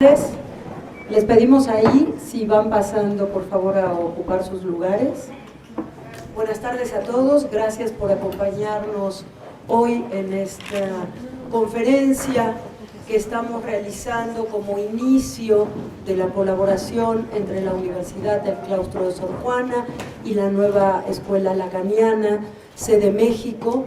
Les pedimos ahí, si van pasando, por favor, a ocupar sus lugares. Buenas tardes a todos, gracias por acompañarnos hoy en esta conferencia que estamos realizando como inicio de la colaboración entre la Universidad del Claustro de Sor Juana y la nueva Escuela Lacaniana, sede México.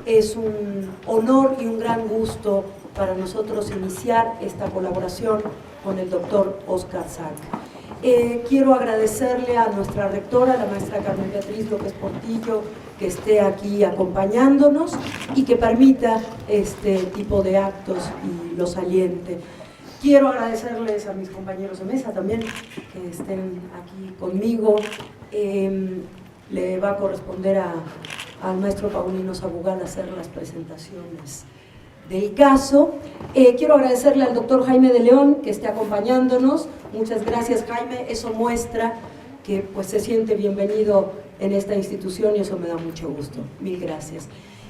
Es un honor y un gran gusto para nosotros iniciar esta colaboración con el doctor Óscar Sack. Quiero agradecerle a nuestra rectora, la maestra Carmen Beatriz López Portillo, que esté aquí acompañándonos y que permita este tipo de actos y los aliente. Quiero agradecerles a mis compañeros de mesa también que estén aquí conmigo. Le va a corresponder al maestro Paulino Sabugal hacer las presentaciones del caso. Quiero agradecerle al doctor Jaime de León que esté acompañándonos. Muchas gracias, Jaime. Eso muestra que pues se siente bienvenido en esta institución y eso me da mucho gusto. Mil gracias.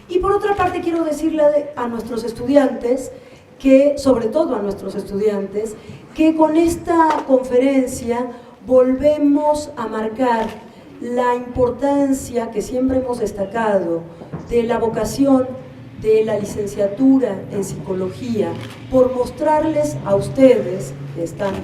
Y por otra parte quiero decirle a nuestros estudiantes que, sobre todo a nuestros estudiantes, que con esta conferencia volvemos a marcar la importancia que siempre hemos destacado de la vocación de la licenciatura en psicología, por mostrarles a ustedes que están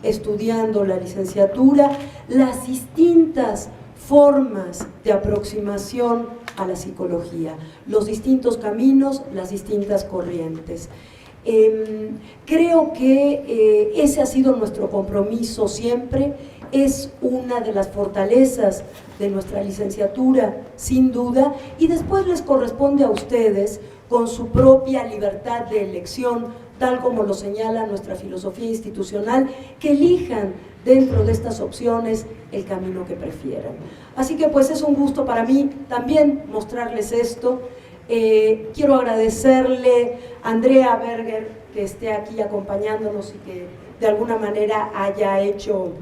estudiando la licenciatura las distintas formas de aproximación a la psicología, los distintos caminos, las distintas corrientes. Creo que ese ha sido nuestro compromiso siempre, es una de las fortalezas de nuestra licenciatura, sin duda, y después les corresponde a ustedes, con su propia libertad de elección, tal como lo señala nuestra filosofía institucional, que elijan dentro de estas opciones el camino que prefieran. Así que pues es un gusto para mí también mostrarles esto. Quiero agradecerle a Andrea Berger que esté aquí acompañándonos y que de alguna manera haya hecho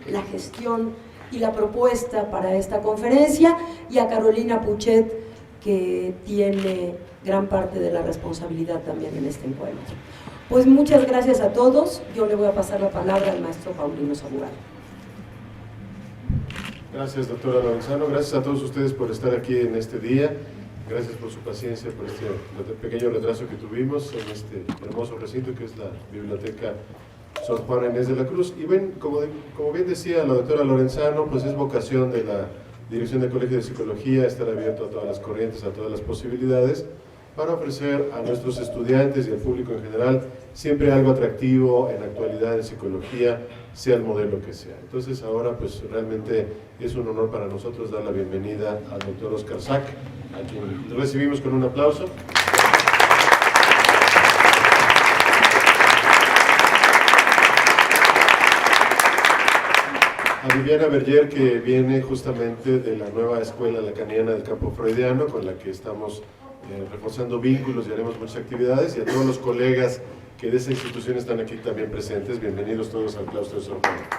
la gestión y la propuesta para esta conferencia, y a Carolina Puchet que tiene gran parte de la responsabilidad también en este encuentro. Pues muchas gracias a todos. Yo le voy a pasar la palabra al maestro Paulino Sabugal. Gracias, doctora Lorenzano. Gracias a todos ustedes por estar aquí en este día. Gracias por su paciencia, por este pequeño retraso que tuvimos en este hermoso recinto que es la Biblioteca Sor Juana Inés de la Cruz. Y ven, como bien decía la doctora Lorenzano, pues es vocación de la Dirección del Colegio de Psicología estar abierto a todas las corrientes, a todas las posibilidades, para ofrecer a nuestros estudiantes y al público en general siempre algo atractivo en la actualidad en psicología, sea el modelo que sea. Entonces ahora pues realmente es un honor para nosotros dar la bienvenida al doctor Óscar Sack, a quien recibimos con un aplauso. A Viviana Berger, que viene justamente de la nueva Escuela Lacaniana del Campo Freudiano, con la que estamos reforzando vínculos y haremos muchas actividades, y a todos los colegas que de esa institución están aquí también presentes. Bienvenidos todos al Claustro de Sor Juana.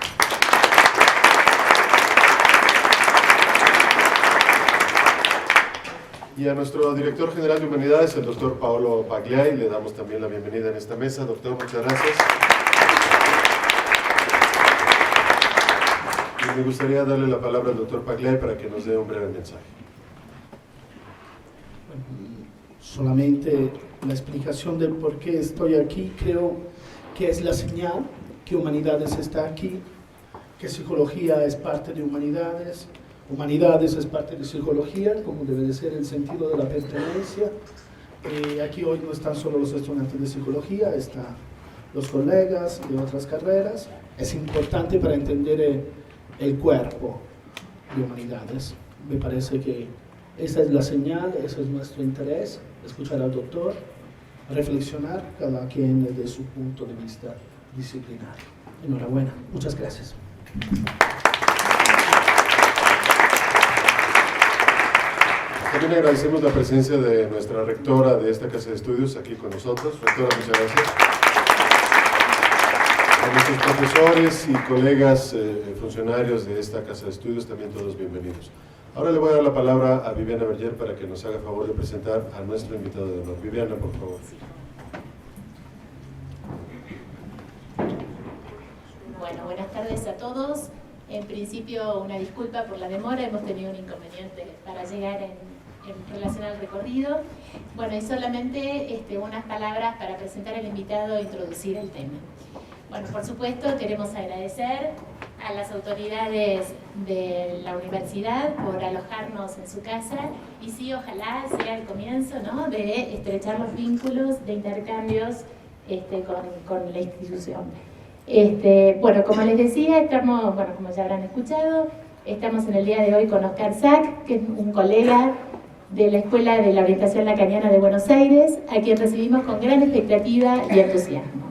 Y a nuestro director general de Humanidades, el doctor Paolo Pagliai, le damos también la bienvenida en esta mesa. Doctor, muchas gracias. Y me gustaría darle la palabra al doctor Pagliai para que nos dé un breve mensaje. Solamente la explicación del por qué estoy aquí, creo que es la señal que Humanidades está aquí, que psicología es parte de Humanidades, Humanidades es parte de psicología, como debe de ser el sentido de la pertenencia. Aquí hoy no están solo los estudiantes de psicología, están los colegas de otras carreras. Es importante para entender el cuerpo de Humanidades. Me parece que esa es la señal, ese es nuestro interés, escuchar al doctor, reflexionar cada quien desde su punto de vista disciplinario. Enhorabuena, muchas gracias. También agradecemos la presencia de nuestra rectora de esta Casa de Estudios aquí con nosotros. Rectora, muchas gracias. A nuestros profesores y colegas funcionarios de esta Casa de Estudios, también todos bienvenidos. Ahora le voy a dar la palabra a Viviana Berger para que nos haga favor de presentar a nuestro invitado de honor. Viviana, por favor. Bueno, buenas tardes a todos. En principio, una disculpa por la demora, hemos tenido un inconveniente para llegar en relación al recorrido. Bueno, y solamente unas palabras para presentar al invitado e introducir el tema. Bueno, por supuesto, queremos agradecer a las autoridades de la universidad por alojarnos en su casa y sí, ojalá sea el comienzo, ¿no?, de estrechar los vínculos de intercambios con la institución. Bueno, como les decía, estamos, bueno, como ya habrán escuchado, estamos en el día de hoy con Oscar Sack, que es un colega de la Escuela de la Orientación Lacaniana de Buenos Aires, a quien recibimos con gran expectativa y entusiasmo.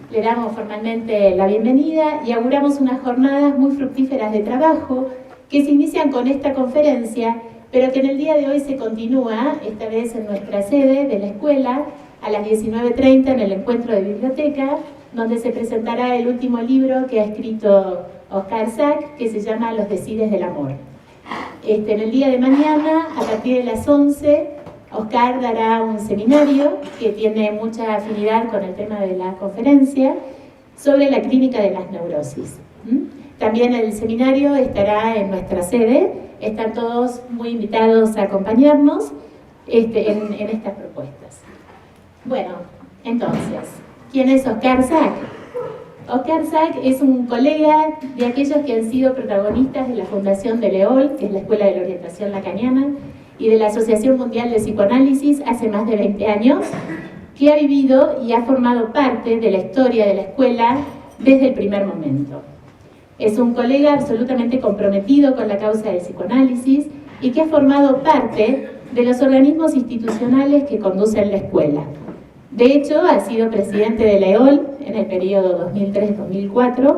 Le damos formalmente la bienvenida y auguramos unas jornadas muy fructíferas de trabajo que se inician con esta conferencia, pero que en el día de hoy se continúa, esta vez en nuestra sede de la escuela, a las 19:30 en el encuentro de biblioteca, donde se presentará el último libro que ha escrito Oscar Sack, que se llama Los Decides del Amor. En el día de mañana, a partir de las 11, Oscar dará un seminario que tiene mucha afinidad con el tema de la conferencia sobre la clínica de las neurosis. También el seminario estará en nuestra sede, están todos muy invitados a acompañarnos en estas propuestas. Bueno, entonces, ¿quién es Oscar Sack? Oscar Sack es un colega de aquellos que han sido protagonistas de la fundación de l'EOL, que es la Escuela de la Orientación Lacaniana, y de la Asociación Mundial de Psicoanálisis hace más de 20 años, que ha vivido y ha formado parte de la historia de la escuela desde el primer momento. Es un colega absolutamente comprometido con la causa del psicoanálisis y que ha formado parte de los organismos institucionales que conducen la escuela. De hecho, ha sido presidente de l'EOL en el periodo 2003-2004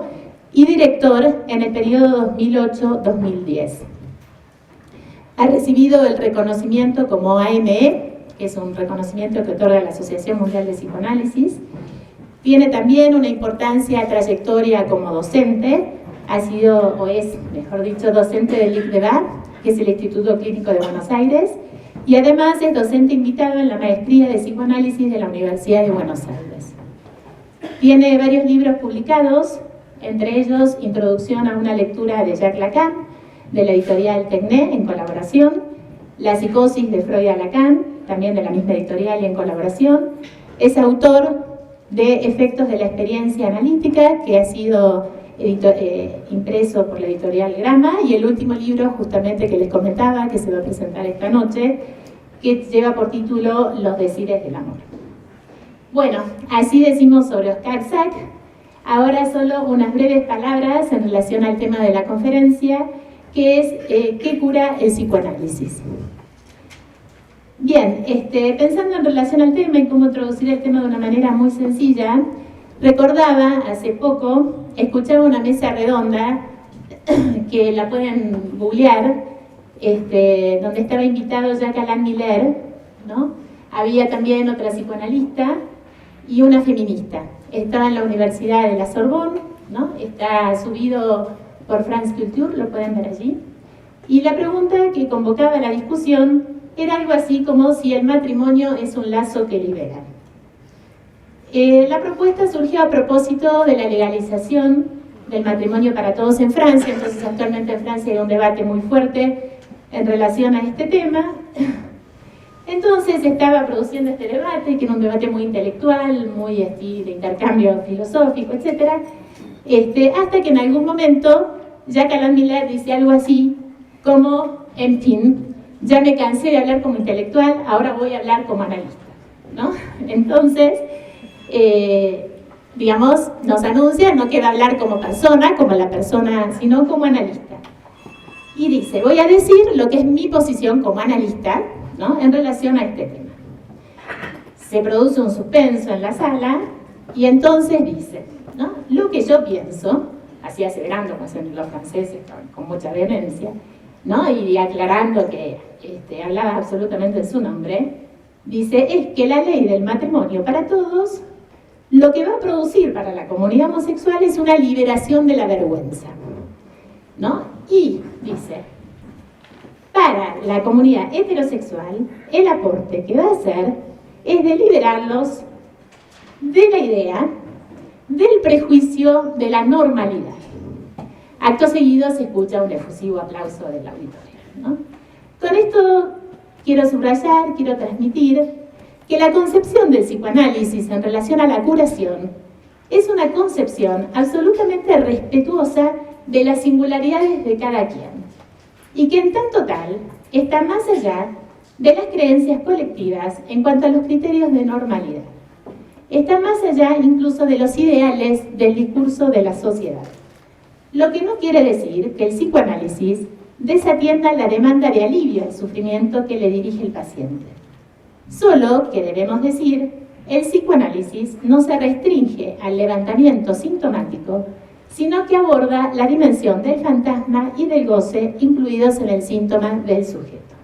y director en el periodo 2008-2010. Ha recibido el reconocimiento como AME, que es un reconocimiento que otorga la Asociación Mundial de Psicoanálisis. Tiene también una importancia trayectoria como docente. Ha sido, o es, mejor dicho, docente del ICDEBA, que es el Instituto Clínico de Buenos Aires, y además es docente invitado en la Maestría de Psicoanálisis de la Universidad de Buenos Aires. Tiene varios libros publicados, entre ellos Introducción a una lectura de Jacques Lacan, de la editorial Tecné, en colaboración, La psicosis de Freud a Lacan, también de la misma editorial y en colaboración. Es autor de Efectos de la experiencia analítica, que ha sido impreso por la editorial Grama, y el último libro justamente que les comentaba, que se va a presentar esta noche, que lleva por título Los Decides del Amor. Bueno, así decimos sobre Oscar Sack. Ahora solo unas breves palabras en relación al tema de la conferencia, que es ¿qué cura el psicoanálisis? Bien, pensando en relación al tema y cómo introducir el tema de una manera muy sencilla, recordaba hace poco, escuchaba una mesa redonda, que la pueden googlear, donde estaba invitado Jacques Alain Miller, ¿no? Había también otra psicoanalista y una feminista. Estaba en la Universidad de la Sorbonne, ¿no? Está subido por France Culture, lo pueden ver allí. Y la pregunta que convocaba la discusión era algo así como si el matrimonio es un lazo que libera. La propuesta surgió a propósito de la legalización del matrimonio para todos en Francia. Entonces, actualmente en Francia hay un debate muy fuerte en relación a este tema. Entonces, estaba produciendo este debate, que era un debate muy intelectual, muy de intercambio filosófico, etc. Hasta que en algún momento Jacques Alain Miller dice algo así como, en fin, ya me cansé de hablar como intelectual, ahora voy a hablar como analista, ¿no? Entonces, digamos, nos anuncia, no quiere hablar como persona, sino como analista. Y dice, voy a decir lo que es mi posición como analista, ¿no?, en relación a este tema. Se produce un suspenso en la sala y entonces dice, ¿no?, lo que yo pienso, así aseverando, como hacen los franceses con mucha vehemencia, ¿no?, y aclarando que hablaba absolutamente en su nombre, dice, es que la ley del matrimonio para todos lo que va a producir para la comunidad homosexual es una liberación de la vergüenza, ¿no? Y dice, para la comunidad heterosexual, el aporte que va a hacer es de liberarlos de la idea del prejuicio de la normalidad. Acto seguido se escucha un efusivo aplauso del auditorio, ¿no? Con esto quiero subrayar, quiero transmitir que la concepción del psicoanálisis en relación a la curación es una concepción absolutamente respetuosa de las singularidades de cada quien y que en tanto tal está más allá de las creencias colectivas en cuanto a los criterios de normalidad. Está más allá incluso de los ideales del discurso de la sociedad. Lo que no quiere decir que el psicoanálisis desatienda la demanda de alivio al sufrimiento que le dirige el paciente. Solo que debemos decir, el psicoanálisis no se restringe al levantamiento sintomático, sino que aborda la dimensión del fantasma y del goce incluidos en el síntoma del sujeto.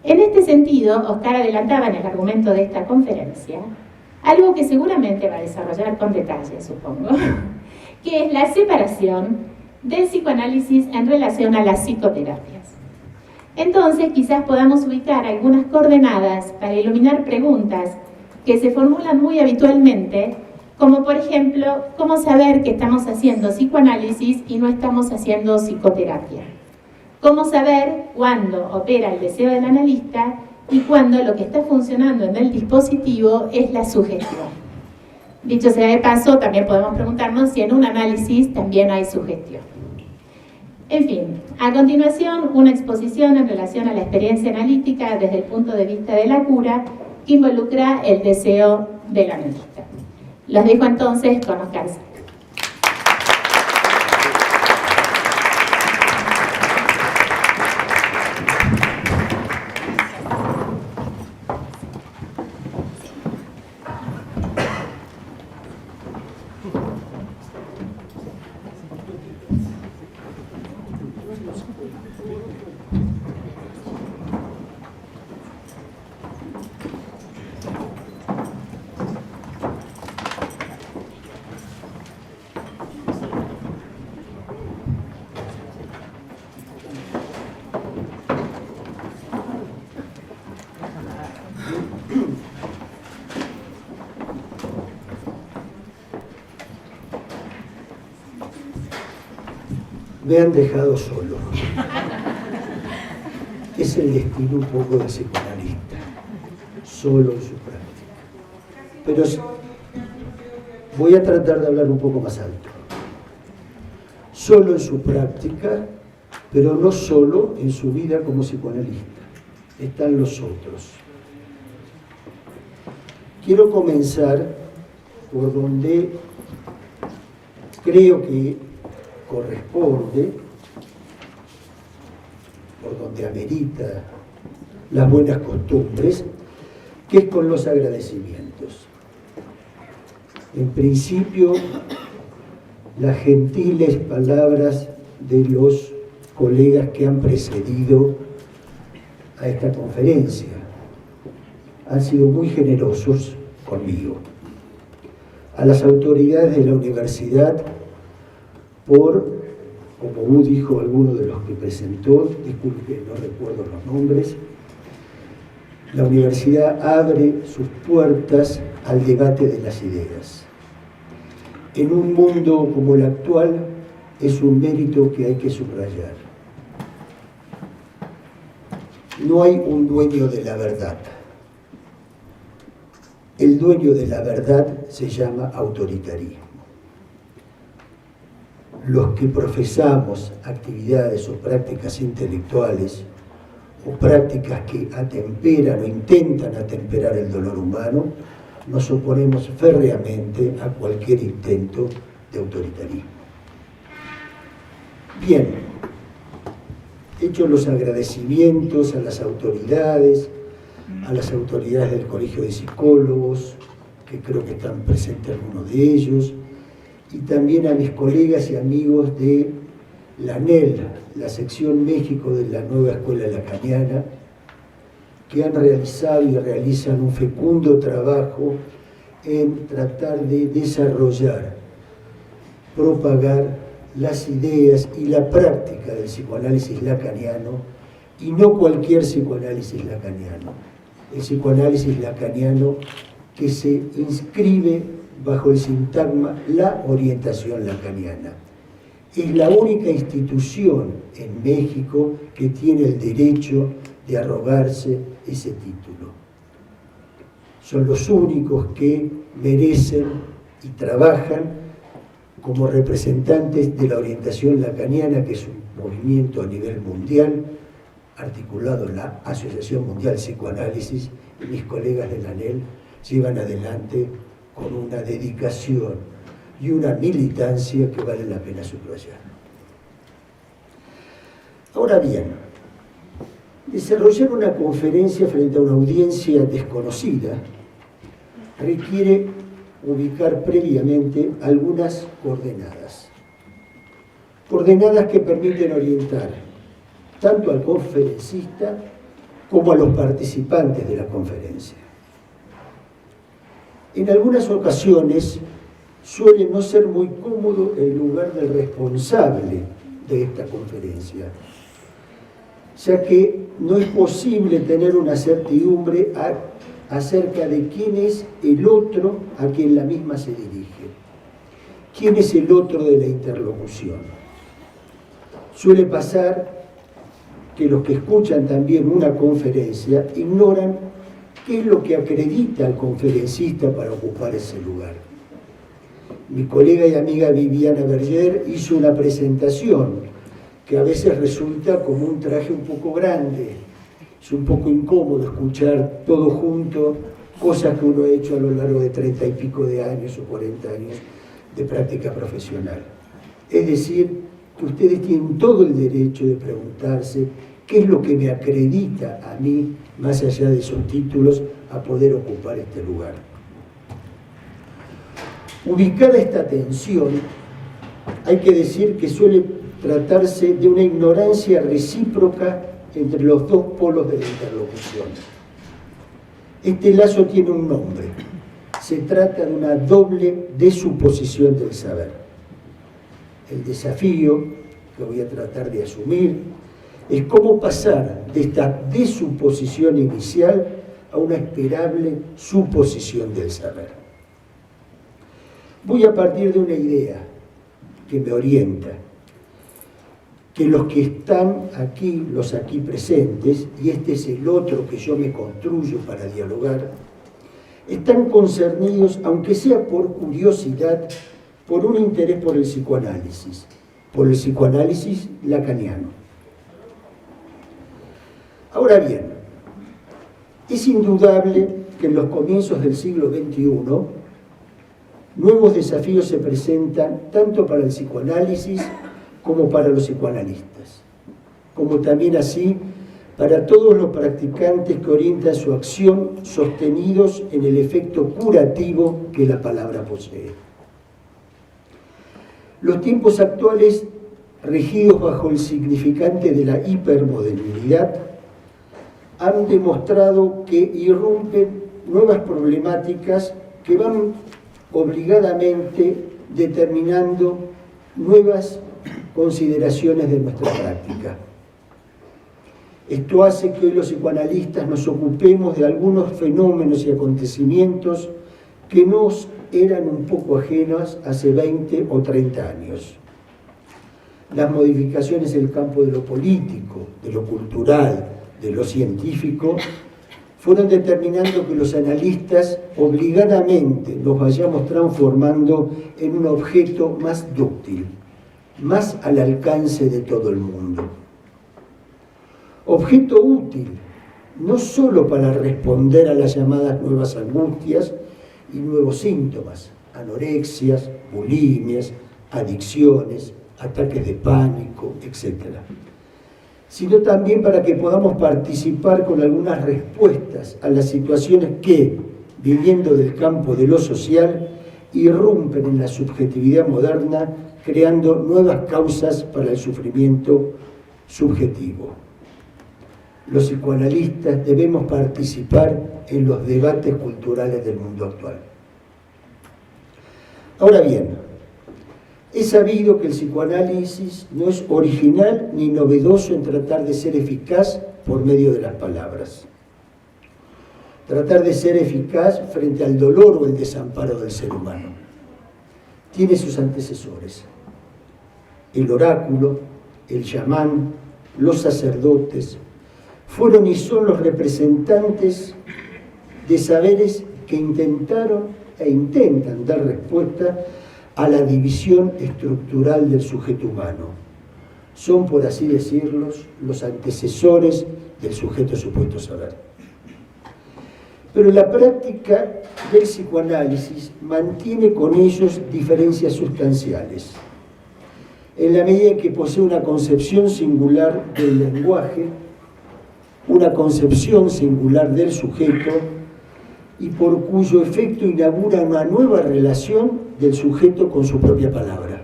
En este sentido, Oscar adelantaba en el argumento de esta conferencia algo que seguramente va a desarrollar con detalle, supongo, que es la separación del psicoanálisis en relación a las psicoterapias. Entonces, quizás podamos ubicar algunas coordenadas para iluminar preguntas que se formulan muy habitualmente, como por ejemplo, ¿cómo saber que estamos haciendo psicoanálisis y no estamos haciendo psicoterapia? ¿Cómo saber cuándo opera el deseo del analista y cuándo lo que está funcionando en el dispositivo es la sugestión? Dicho sea de paso, también podemos preguntarnos si en un análisis también hay sugestión. En fin, a continuación, una exposición en relación a la experiencia analítica desde el punto de vista de la cura que involucra el deseo del analista. Los dejo entonces con Oscar. Me han dejado solo. Es el destino un poco del psicoanalista, solo en su práctica. Pero voy a tratar de hablar un poco más alto. Solo en su práctica, pero no solo en su vida como psicoanalista. Están los otros. Quiero comenzar por donde creo que corresponde, por donde amerita las buenas costumbres, que es con los agradecimientos. En principio, las gentiles palabras de los colegas que han precedido a esta conferencia han sido muy generosos conmigo. A las autoridades de la universidad, como dijo alguno de los que presentó, disculpe, no recuerdo los nombres, la universidad abre sus puertas al debate de las ideas. En un mundo como el actual, es un mérito que hay que subrayar. No hay un dueño de la verdad. El dueño de la verdad se llama autoritarismo. Los que profesamos actividades o prácticas intelectuales o prácticas que atemperan o intentan atemperar el dolor humano, nos oponemos férreamente a cualquier intento de autoritarismo. Bien, hechos los agradecimientos a las autoridades del Colegio de Psicólogos, que creo que están presentes algunos de ellos, y también a mis colegas y amigos de la NEL, la sección México de la nueva Escuela Lacaniana, que han realizado y realizan un fecundo trabajo en tratar de desarrollar, propagar las ideas y la práctica del psicoanálisis lacaniano, y no cualquier psicoanálisis lacaniano, el psicoanálisis lacaniano que se inscribe bajo el sintagma la orientación lacaniana. Es la única institución en México que tiene el derecho de arrogarse ese título. Son los únicos que merecen y trabajan como representantes de la orientación lacaniana, que es un movimiento a nivel mundial, articulado en la Asociación Mundial de Psicoanálisis, y mis colegas de la ANEL llevan adelante con una dedicación y una militancia que vale la pena subrayar. Ahora bien, desarrollar una conferencia frente a una audiencia desconocida requiere ubicar previamente algunas coordenadas. Coordenadas que permiten orientar tanto al conferencista como a los participantes de la conferencia. En algunas ocasiones suele no ser muy cómodo el lugar del responsable de esta conferencia, ya que no es posible tener una certidumbre acerca de quién es el otro a quien la misma se dirige, quién es el otro de la interlocución. Suele pasar que los que escuchan también una conferencia ignoran qué es lo que acredita al conferencista para ocupar ese lugar. Mi colega y amiga Viviana Berger hizo una presentación que a veces resulta como un traje un poco grande. Es un poco incómodo escuchar todo junto cosas que uno ha hecho a lo largo de 30 y pico de años o 40 años de práctica profesional. Es decir, que ustedes tienen todo el derecho de preguntarse qué es lo que me acredita a mí, más allá de esos títulos, a poder ocupar este lugar. Ubicada esta tensión, hay que decir que suele tratarse de una ignorancia recíproca entre los dos polos de la interlocución. Este lazo tiene un nombre. Se trata de una doble desuposición del saber. El desafío que voy a tratar de asumir es cómo pasar de esta desuposición inicial a una esperable suposición del saber. Voy a partir de una idea que me orienta, que los que están aquí, los aquí presentes, y este es el otro que yo me construyo para dialogar, están concernidos, aunque sea por curiosidad, por un interés por el psicoanálisis lacaniano. Ahora bien, es indudable que en los comienzos del siglo XXI, nuevos desafíos se presentan tanto para el psicoanálisis como para los psicoanalistas, como también así para todos los practicantes que orientan su acción sostenidos en el efecto curativo que la palabra posee. Los tiempos actuales, regidos bajo el significante de la hipermodernidad, han demostrado que irrumpen nuevas problemáticas que van obligadamente determinando nuevas consideraciones de nuestra práctica. Esto hace que hoy los psicoanalistas nos ocupemos de algunos fenómenos y acontecimientos que nos eran un poco ajenos hace 20 o 30 años. Las modificaciones en el campo de lo político, de lo cultural, de lo científico, fueron determinando que los analistas obligadamente nos vayamos transformando en un objeto más dúctil, más al alcance de todo el mundo. Objeto útil, no solo para responder a las llamadas nuevas angustias y nuevos síntomas, anorexias, bulimias, adicciones, ataques de pánico, etc., sino también para que podamos participar con algunas respuestas a las situaciones que, viniendo del campo de lo social, irrumpen en la subjetividad moderna, creando nuevas causas para el sufrimiento subjetivo. Los psicoanalistas debemos participar en los debates culturales del mundo actual. Ahora bien, es sabido que el psicoanálisis no es original ni novedoso en tratar de ser eficaz por medio de las palabras. tratar de ser eficaz frente al dolor o el desamparo del ser humano. Tiene sus antecesores, el oráculo, el chamán, los sacerdotes, fueron y son los representantes de saberes que intentaron e intentan dar respuesta a la división estructural del sujeto humano. Son, por así decirlo, los antecesores del sujeto supuesto saber. Pero la práctica del psicoanálisis mantiene con ellos diferencias sustanciales, en la medida en que posee una concepción singular del lenguaje, una concepción singular del sujeto, y por cuyo efecto inaugura una nueva relación del sujeto con su propia palabra.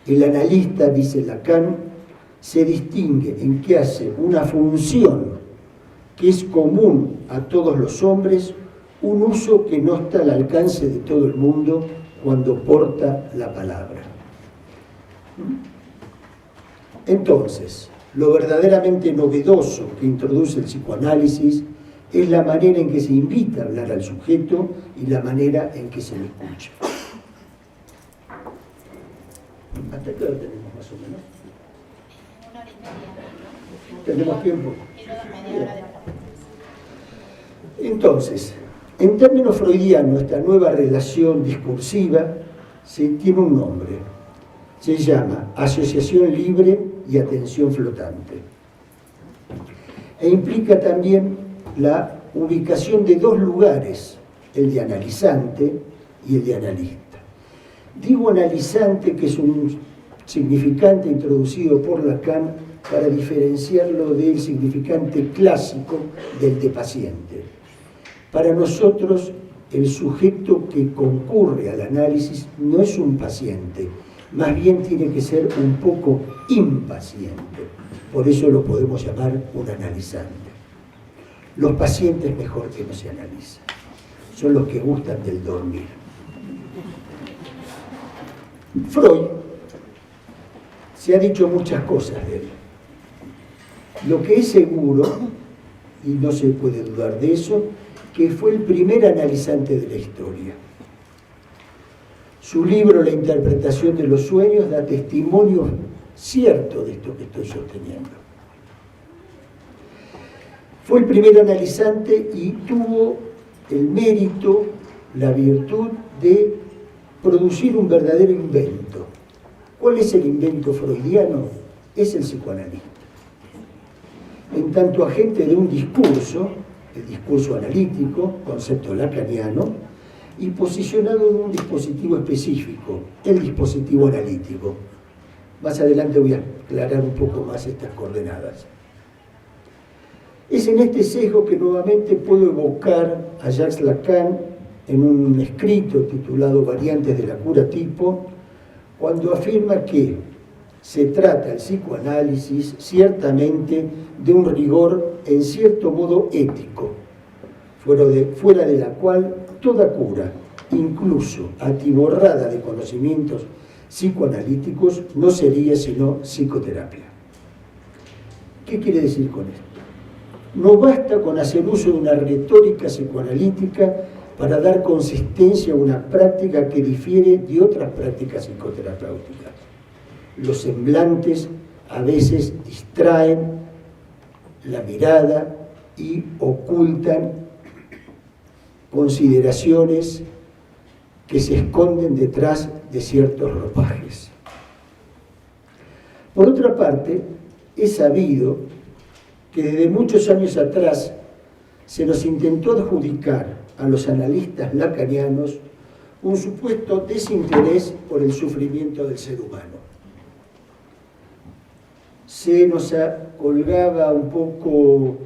El analista, dice Lacan, se distingue en que hace una función que es común a todos los hombres, un uso que no está al alcance de todo el mundo cuando porta la palabra. Entonces, lo verdaderamente novedoso que introduce el psicoanálisis es la manera en que se invita a hablar al sujeto y la manera en que se le escucha. ¿Hasta qué hora tenemos más o menos? Una hora y media, ¿no? ¿Tenemos tiempo? Media hora de preguntas. Entonces, en términos freudianos, esta nueva relación discursiva tiene un nombre. Se llama asociación libre y atención flotante. E implica también la ubicación de dos lugares, el de analizante y el de analista. Digo analizante, que es un significante introducido por Lacan para diferenciarlo del significante clásico del de paciente. Para nosotros, el sujeto que concurre al análisis no es un paciente, más bien tiene que ser un poco impaciente. Por eso lo podemos llamar un analizante. Los pacientes mejor que no se analizan, son los que gustan del dormir. Freud, se ha dicho muchas cosas de él. Lo que es seguro, y no se puede dudar de eso, que fue el primer analizante de la historia. Su libro, La interpretación de los sueños, da testimonio cierto de esto que estoy sosteniendo. Fue el primer analizante y tuvo el mérito, la virtud de producir un verdadero invento. ¿Cuál es el invento freudiano? Es el psicoanalista. En tanto agente de un discurso, el discurso analítico, concepto lacaniano, y posicionado en un dispositivo específico, el dispositivo analítico. Más adelante voy a aclarar un poco más estas coordenadas. Es en este sesgo que nuevamente puedo evocar a Jacques Lacan en un escrito titulado Variantes de la cura tipo, cuando afirma que se trata el psicoanálisis ciertamente de un rigor en cierto modo ético, fuera de la cual toda cura, incluso atiborrada de conocimientos psicoanalíticos, no sería sino psicoterapia. ¿Qué quiere decir con esto? No basta con hacer uso de una retórica psicoanalítica para dar consistencia a una práctica que difiere de otras prácticas psicoterapéuticas. Los semblantes a veces distraen la mirada y ocultan consideraciones que se esconden detrás de ciertos ropajes. Por otra parte, es sabido que desde muchos años atrás se nos intentó adjudicar a los analistas lacanianos un supuesto desinterés por el sufrimiento del ser humano. Se nos colgaba un poco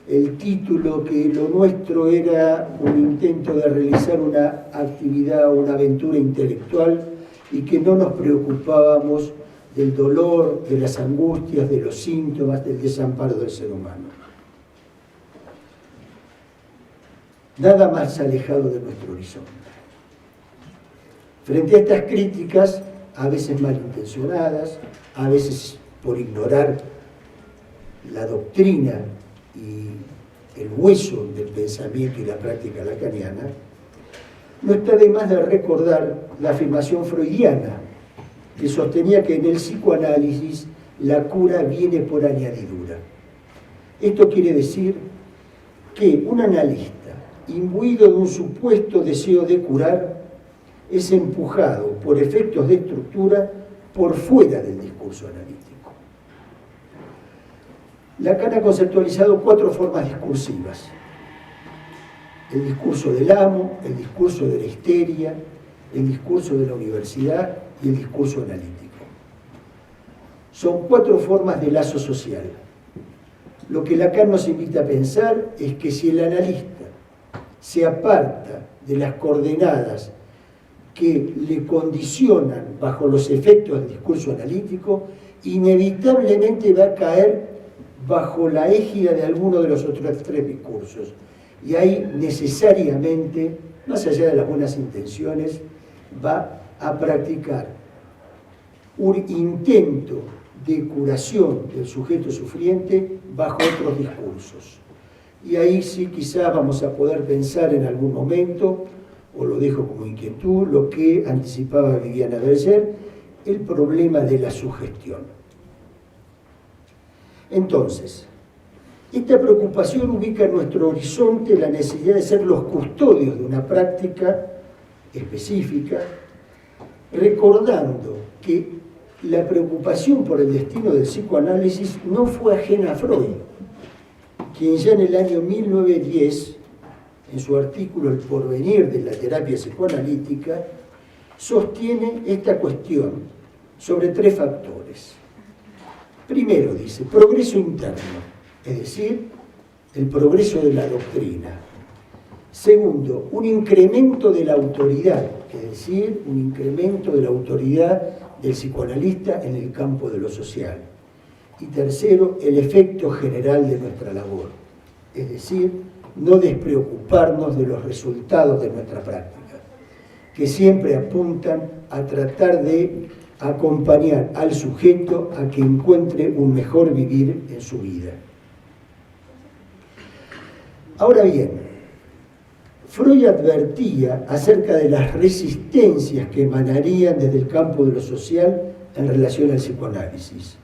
el título que lo nuestro era un intento de realizar una actividad, una aventura intelectual, y que no nos preocupábamos del dolor, de las angustias, de los síntomas, del desamparo del ser humano. Nada más alejado de nuestro horizonte. Frente a estas críticas, a veces malintencionadas, a veces por ignorar la doctrina y el hueso del pensamiento y la práctica lacaniana, no está de más de recordar la afirmación freudiana, que sostenía que en el psicoanálisis la cura viene por añadidura. Esto quiere decir que un analista, imbuido de un supuesto deseo de curar, es empujado por efectos de estructura por fuera del discurso analítico. Lacan ha conceptualizado 4 formas discursivas: el discurso del amo, el discurso de la histeria, el discurso de la universidad y el discurso analítico. Son 4 formas de lazo social. Lo que Lacan nos invita a pensar es que si el analista se aparta de las coordenadas que le condicionan bajo los efectos del discurso analítico, inevitablemente va a caer bajo la égida de alguno de los otros 3 discursos. Y ahí necesariamente, más allá de las buenas intenciones, va a practicar un intento de curación del sujeto sufriente bajo otros discursos. Y ahí sí quizá vamos a poder pensar en algún momento, o lo dejo como inquietud, lo que anticipaba Viviana Berger, el problema de la sugestión. Entonces, esta preocupación ubica en nuestro horizonte la necesidad de ser los custodios de una práctica específica, recordando que la preocupación por el destino del psicoanálisis no fue ajena a Freud, quien ya en el año 1910, en su artículo El porvenir de la terapia psicoanalítica, sostiene esta cuestión sobre 3 factores. Primero dice, progreso interno, es decir, el progreso de la doctrina. Segundo, un incremento de la autoridad, es decir, un incremento de la autoridad del psicoanalista en el campo de lo social. Y tercero, el efecto general de nuestra labor, es decir, no despreocuparnos de los resultados de nuestra práctica, que siempre apuntan a tratar de acompañar al sujeto a que encuentre un mejor vivir en su vida. Ahora bien, Freud advertía acerca de las resistencias que emanarían desde el campo de lo social en relación al psicoanálisis,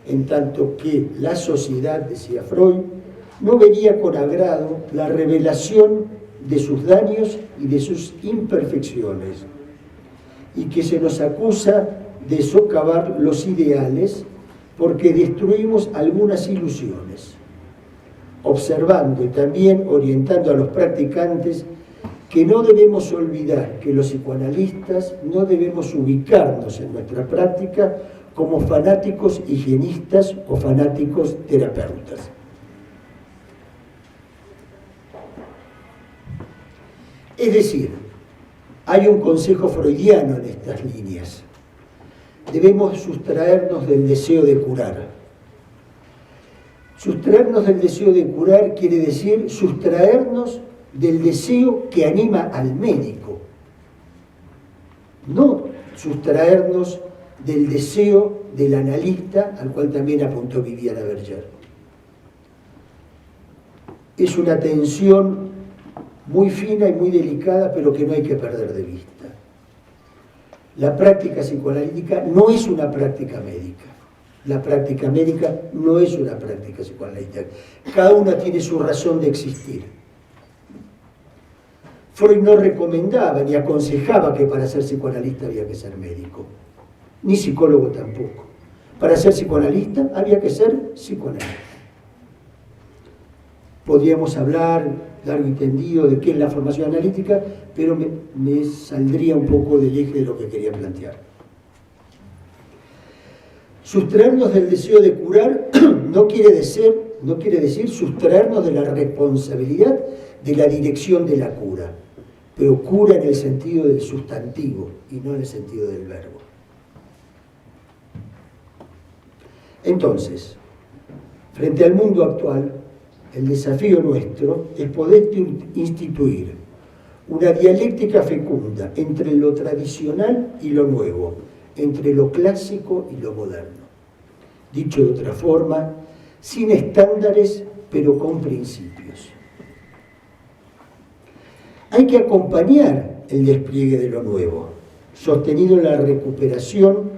en tanto que la sociedad, decía Freud, no vería con agrado la revelación de sus daños y de sus imperfecciones, y que se nos acusa de socavar los ideales porque destruimos algunas ilusiones, observando y también orientando a los practicantes que no debemos olvidar que los psicoanalistas no debemos ubicarnos en nuestra práctica como fanáticos higienistas o fanáticos terapeutas. Es decir, hay un consejo freudiano en estas líneas. Debemos sustraernos del deseo de curar. Sustraernos del deseo de curar quiere decir sustraernos del deseo que anima al médico. No sustraernos del deseo del analista, al cual también apuntó Viviana Berger. Es una tensión muy fina y muy delicada, pero que no hay que perder de vista. La práctica psicoanalítica no es una práctica médica. La práctica médica no es una práctica psicoanalítica. Cada una tiene su razón de existir. Freud no recomendaba ni aconsejaba que para ser psicoanalista había que ser médico, ni psicólogo tampoco. Para ser psicoanalista había que ser psicoanalista. Podríamos hablar largo y tendido de qué es la formación analítica, pero me saldría un poco del eje de lo que quería plantear. Sustraernos del deseo de curar no quiere decir sustraernos de la responsabilidad de la dirección de la cura, pero cura en el sentido del sustantivo y no en el sentido del verbo. Entonces, frente al mundo actual, el desafío nuestro es poder instituir una dialéctica fecunda entre lo tradicional y lo nuevo, entre lo clásico y lo moderno. Dicho de otra forma, sin estándares pero con principios. Hay que acompañar el despliegue de lo nuevo, sostenido en la recuperación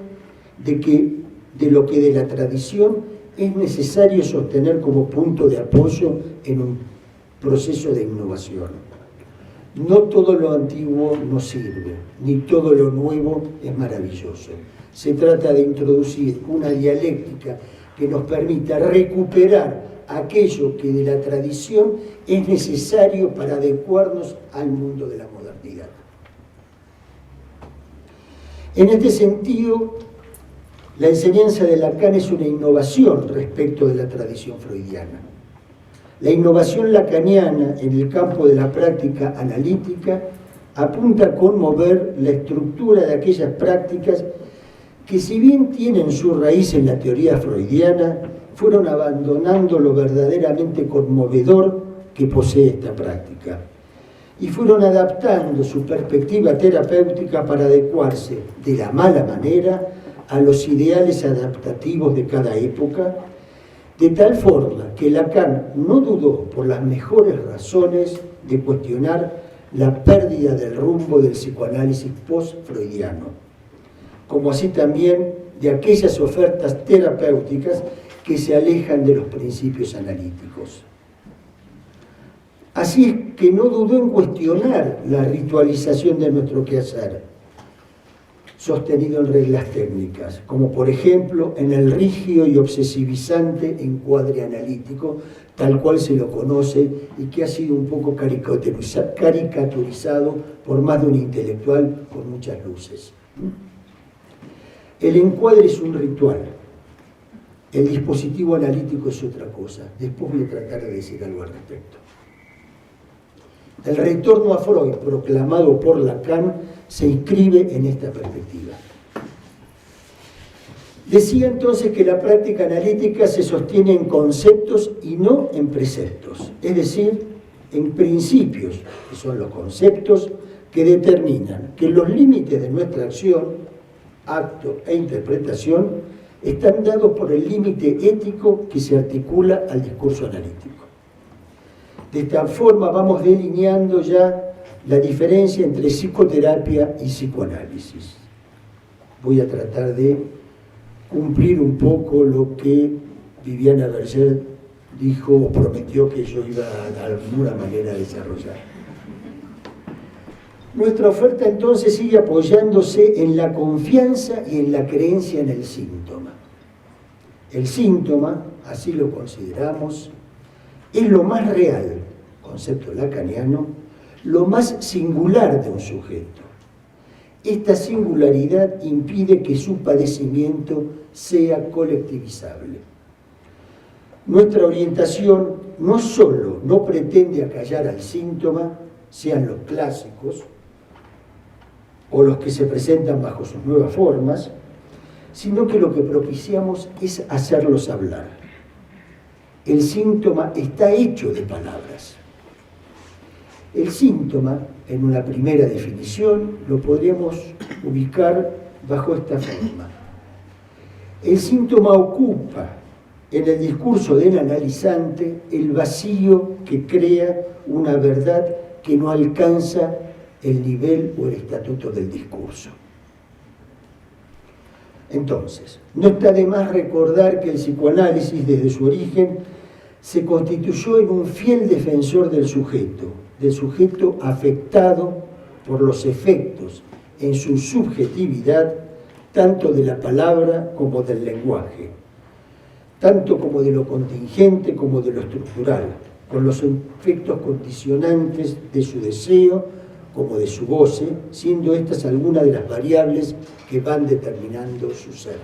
de lo que de la tradición es necesario sostener como punto de apoyo en un proceso de innovación. No todo lo antiguo nos sirve, ni todo lo nuevo es maravilloso. Se trata de introducir una dialéctica que nos permita recuperar aquello que de la tradición es necesario para adecuarnos al mundo de la modernidad. En este sentido, la enseñanza de Lacan es una innovación respecto de la tradición freudiana. La innovación lacaniana en el campo de la práctica analítica apunta a conmover la estructura de aquellas prácticas que, si bien tienen su raíz en la teoría freudiana, fueron abandonando lo verdaderamente conmovedor que posee esta práctica y fueron adaptando su perspectiva terapéutica para adecuarse de la mala manera a los ideales adaptativos de cada época, de tal forma que Lacan no dudó por las mejores razones de cuestionar la pérdida del rumbo del psicoanálisis post-freudiano, como así también de aquellas ofertas terapéuticas que se alejan de los principios analíticos. Así es que no dudó en cuestionar la ritualización de nuestro quehacer, sostenido en reglas técnicas, como por ejemplo en el rígido y obsesivizante encuadre analítico, tal cual se lo conoce y que ha sido un poco caricaturizado por más de un intelectual con muchas luces. El encuadre es un ritual, el dispositivo analítico es otra cosa. Después voy a tratar de decir algo al respecto. El retorno a Freud, proclamado por Lacan, se inscribe en esta perspectiva. Decía entonces que la práctica analítica se sostiene en conceptos y no en preceptos, es decir, en principios, que son los conceptos que determinan que los límites de nuestra acción, acto e interpretación están dados por el límite ético que se articula al discurso analítico. De esta forma vamos delineando ya la diferencia entre psicoterapia y psicoanálisis. Voy a tratar de cumplir un poco lo que Viviana Berger dijo o prometió que yo iba de alguna manera a desarrollar. Nuestra oferta entonces sigue apoyándose en la confianza y en la creencia en el síntoma. El síntoma, así lo consideramos, es lo más real, concepto lacaniano, lo más singular de un sujeto. Esta singularidad impide que su padecimiento sea colectivizable. Nuestra orientación no solo no pretende acallar al síntoma, sean los clásicos o los que se presentan bajo sus nuevas formas, sino que lo que propiciamos es hacerlos hablar. El síntoma está hecho de palabras. El síntoma, en una primera definición, lo podríamos ubicar bajo esta forma. El síntoma ocupa en el discurso del analizante el vacío que crea una verdad que no alcanza el nivel o el estatuto del discurso. Entonces, no está de más recordar que el psicoanálisis, desde su origen, se constituyó en un fiel defensor del sujeto afectado por los efectos en su subjetividad, tanto de la palabra como del lenguaje, tanto como de lo contingente como de lo estructural, con los efectos condicionantes de su deseo como de su goce, siendo estas algunas de las variables que van determinando su ser.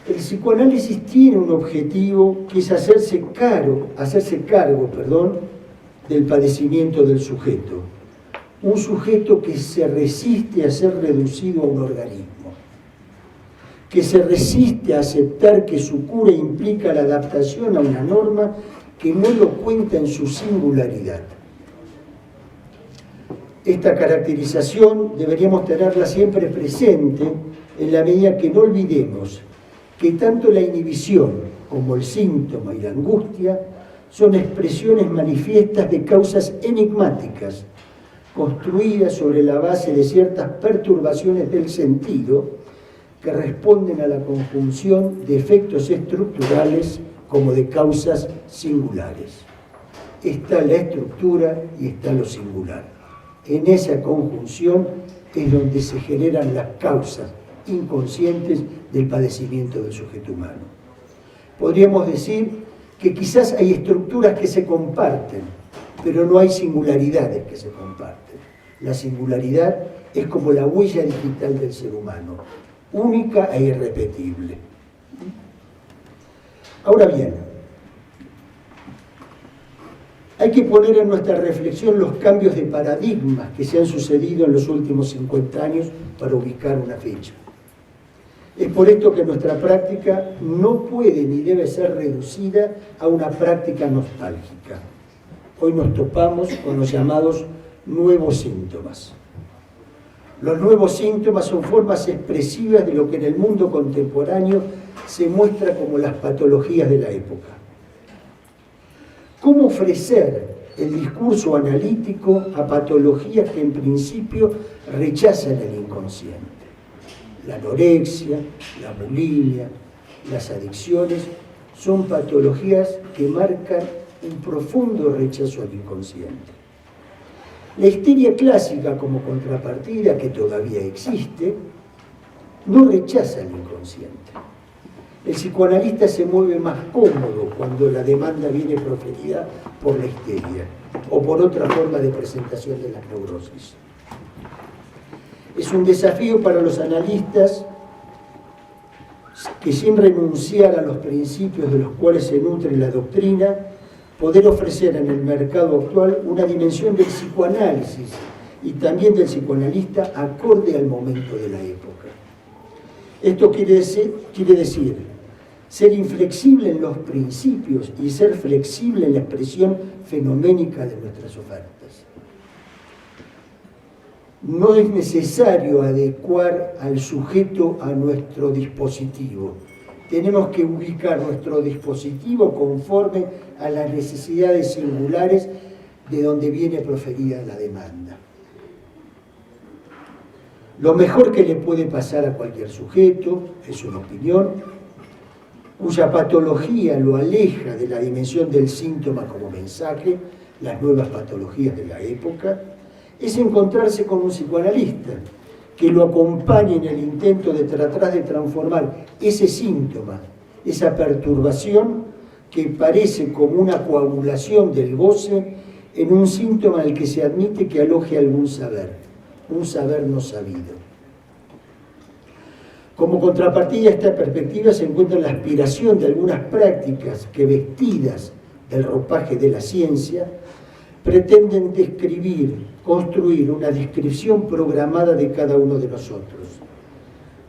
El psicoanálisis tiene un objetivo que es hacerse cargo del padecimiento del sujeto. Un sujeto que se resiste a ser reducido a un organismo, que se resiste a aceptar que su cura implica la adaptación a una norma que no lo cuenta en su singularidad. Esta caracterización deberíamos tenerla siempre presente en la medida que no olvidemos que tanto la inhibición como el síntoma y la angustia, son expresiones manifiestas de causas enigmáticas, construidas sobre la base de ciertas perturbaciones del sentido que responden a la conjunción de efectos estructurales como de causas singulares. Está la estructura y está lo singular. En esa conjunción es donde se generan las causas inconscientes del padecimiento del sujeto humano. Podríamos decir que quizás hay estructuras que se comparten, pero no hay singularidades que se comparten. La singularidad es como la huella digital del ser humano, única e irrepetible. Ahora bien, hay que poner en nuestra reflexión los cambios de paradigmas que se han sucedido en los últimos 50 años para ubicar una fecha. Es por esto que nuestra práctica no puede ni debe ser reducida a una práctica nostálgica. Hoy nos topamos con los llamados nuevos síntomas. Los nuevos síntomas son formas expresivas de lo que en el mundo contemporáneo se muestra como las patologías de la época. ¿Cómo ofrecer el discurso analítico a patologías que en principio rechazan el inconsciente? La anorexia, la bulimia, las adicciones son patologías que marcan un profundo rechazo al inconsciente. La histeria clásica como contrapartida, que todavía existe, no rechaza el inconsciente. El psicoanalista se mueve más cómodo cuando la demanda viene proferida por la histeria o por otra forma de presentación de las neurosis. Es un desafío para los analistas que, sin renunciar a los principios de los cuales se nutre la doctrina, poder ofrecer en el mercado actual una dimensión del psicoanálisis y también del psicoanalista acorde al momento de la época. Esto quiere decir ser inflexible en los principios y ser flexible en la expresión fenoménica de nuestras ofertas. No es necesario adecuar al sujeto a nuestro dispositivo. Tenemos que ubicar nuestro dispositivo conforme a las necesidades singulares de donde viene proferida la demanda. Lo mejor que le puede pasar a cualquier sujeto es una opinión cuya patología lo aleja de la dimensión del síntoma como mensaje, las nuevas patologías de la época, es encontrarse con un psicoanalista que lo acompañe en el intento de tratar de transformar ese síntoma, esa perturbación que parece como una coagulación del goce, en un síntoma en el que se admite que aloje algún saber, un saber no sabido. Como contrapartida a esta perspectiva se encuentra la aspiración de algunas prácticas que, vestidas del ropaje de la ciencia, pretenden describir, construir una descripción programada de cada uno de nosotros,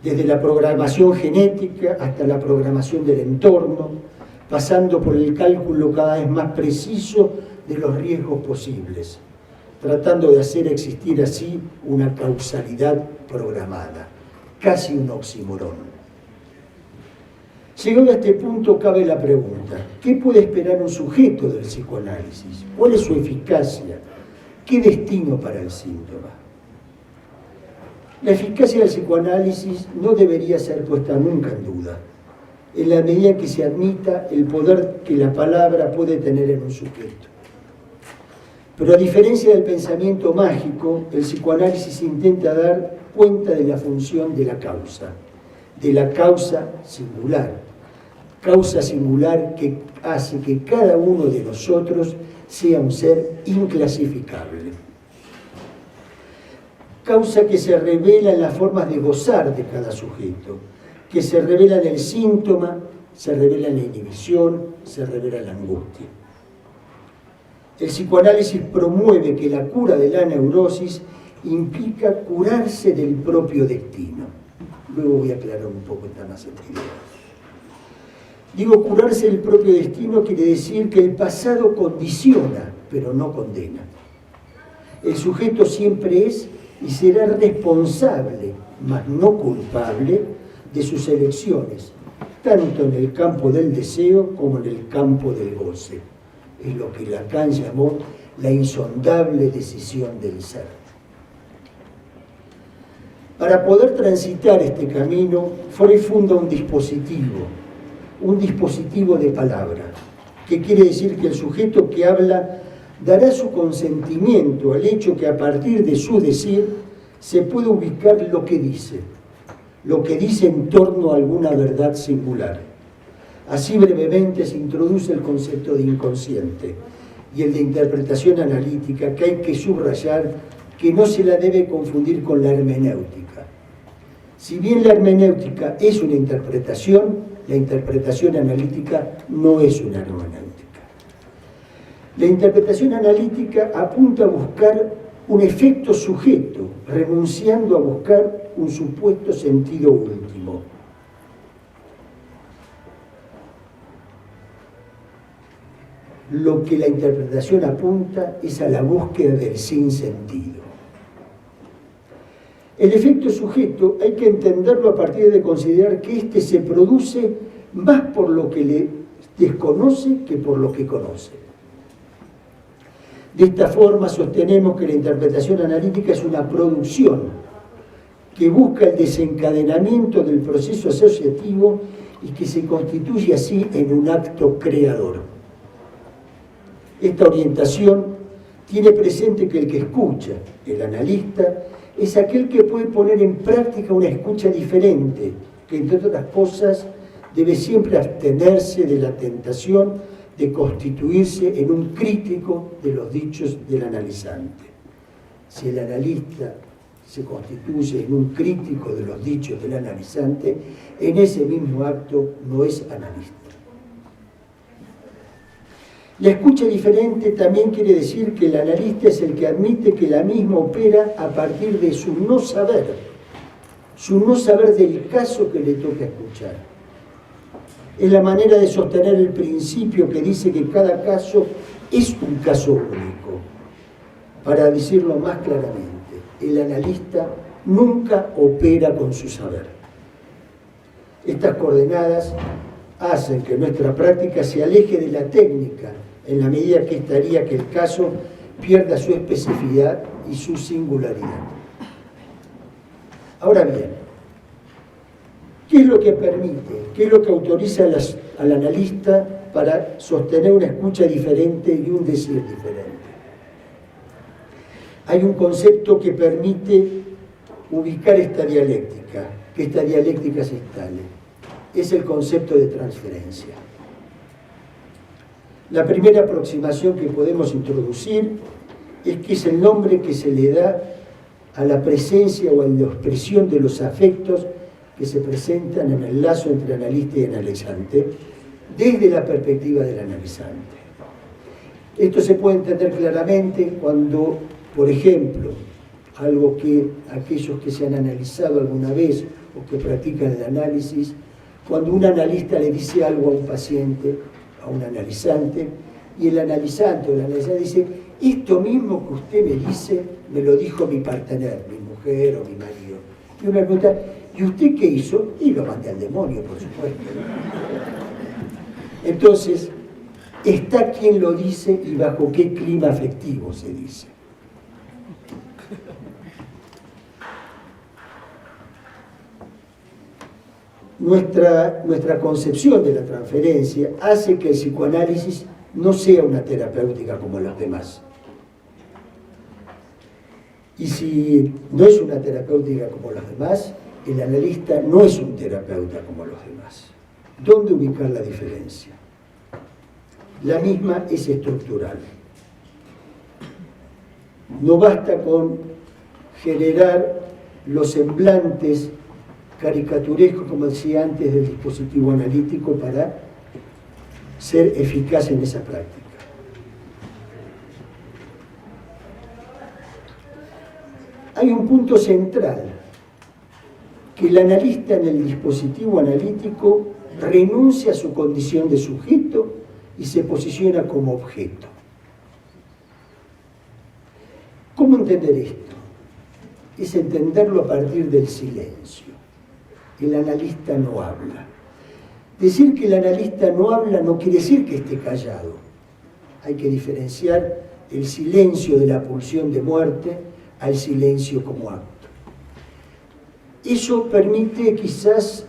desde la programación genética hasta la programación del entorno, pasando por el cálculo cada vez más preciso de los riesgos posibles, tratando de hacer existir así una causalidad programada, casi un oxímoron. Llegado a este punto cabe la pregunta: ¿qué puede esperar un sujeto del psicoanálisis? ¿Cuál es su eficacia? ¿Qué destino para el síntoma? La eficacia del psicoanálisis no debería ser puesta nunca en duda, en la medida en que se admita el poder que la palabra puede tener en un sujeto. Pero a diferencia del pensamiento mágico, el psicoanálisis intenta dar cuenta de la función de la causa singular que hace que cada uno de nosotros sea un ser inclasificable. Causa que se revela en las formas de gozar de cada sujeto, que se revela en el síntoma, se revela en la inhibición, se revela en la angustia. El psicoanálisis promueve que la cura de la neurosis implica curarse del propio destino. Luego voy a aclarar un poco esta más idea. Digo, curarse del propio destino quiere decir que el pasado condiciona, pero no condena. El sujeto siempre es y será responsable, mas no culpable, de sus elecciones, tanto en el campo del deseo como en el campo del goce. Es lo que Lacan llamó la insondable decisión del ser. Para poder transitar este camino, Freud funda un dispositivo de palabra, que quiere decir que el sujeto que habla dará su consentimiento al hecho que a partir de su decir se puede ubicar lo que dice en torno a alguna verdad singular. Así brevemente se introduce el concepto de inconsciente y el de interpretación analítica, que hay que subrayar que no se la debe confundir con la hermenéutica. Si bien la hermenéutica es una interpretación, la interpretación analítica no es una hermenéutica. La interpretación analítica apunta a buscar un efecto sujeto, renunciando a buscar un supuesto sentido último. Lo que la interpretación apunta es a la búsqueda del sinsentido. El efecto sujeto hay que entenderlo a partir de considerar que éste se produce más por lo que le desconoce que por lo que conoce. De esta forma sostenemos que la interpretación analítica es una producción que busca el desencadenamiento del proceso asociativo y que se constituye así en un acto creador. Esta orientación tiene presente que el que escucha, el analista, es aquel que puede poner en práctica una escucha diferente, que entre otras cosas debe siempre abstenerse de la tentación de constituirse en un crítico de los dichos del analizante. Si el analista se constituye en un crítico de los dichos del analizante, en ese mismo acto no es analista. La escucha diferente también quiere decir que el analista es el que admite que la misma opera a partir de su no saber del caso que le toca escuchar. Es la manera de sostener el principio que dice que cada caso es un caso único. Para decirlo más claramente, el analista nunca opera con su saber. Estas coordenadas hacen que nuestra práctica se aleje de la técnica, en la medida que esta haría que el caso pierda su especificidad y su singularidad. Ahora bien, ¿qué es lo que permite, qué es lo que autoriza al analista para sostener una escucha diferente y un decir diferente? Hay un concepto que permite ubicar esta dialéctica, que esta dialéctica se instale. Es el concepto de transferencia. La primera aproximación que podemos introducir es que es el nombre que se le da a la presencia o a la expresión de los afectos que se presentan en el lazo entre analista y analizante desde la perspectiva del analizante. Esto se puede entender claramente cuando, por ejemplo, algo que aquellos que se han analizado alguna vez o que practican el análisis, cuando un analista le dice algo a un paciente, a un analizante, y el analizante o la analizante dice: esto mismo que usted me dice, me lo dijo mi partener, mi mujer o mi marido. Y uno le pregunta: ¿y usted qué hizo? Y lo mandé al demonio, por supuesto. Entonces, está quien lo dice y bajo qué clima afectivo se dice. Nuestra concepción de la transferencia hace que el psicoanálisis no sea una terapéutica como los demás. Y si no es una terapéutica como los demás, el analista no es un terapeuta como los demás. ¿Dónde ubicar la diferencia? La misma es estructural. No basta con generar los semblantes caricaturesco, como decía antes, del dispositivo analítico para ser eficaz en esa práctica. Hay un punto central, que el analista en el dispositivo analítico renuncia a su condición de sujeto y se posiciona como objeto. ¿Cómo entender esto? Es entenderlo a partir del silencio. El analista no habla. Decir que el analista no habla no quiere decir que esté callado. Hay que diferenciar el silencio de la pulsión de muerte al silencio como acto. Eso permite quizás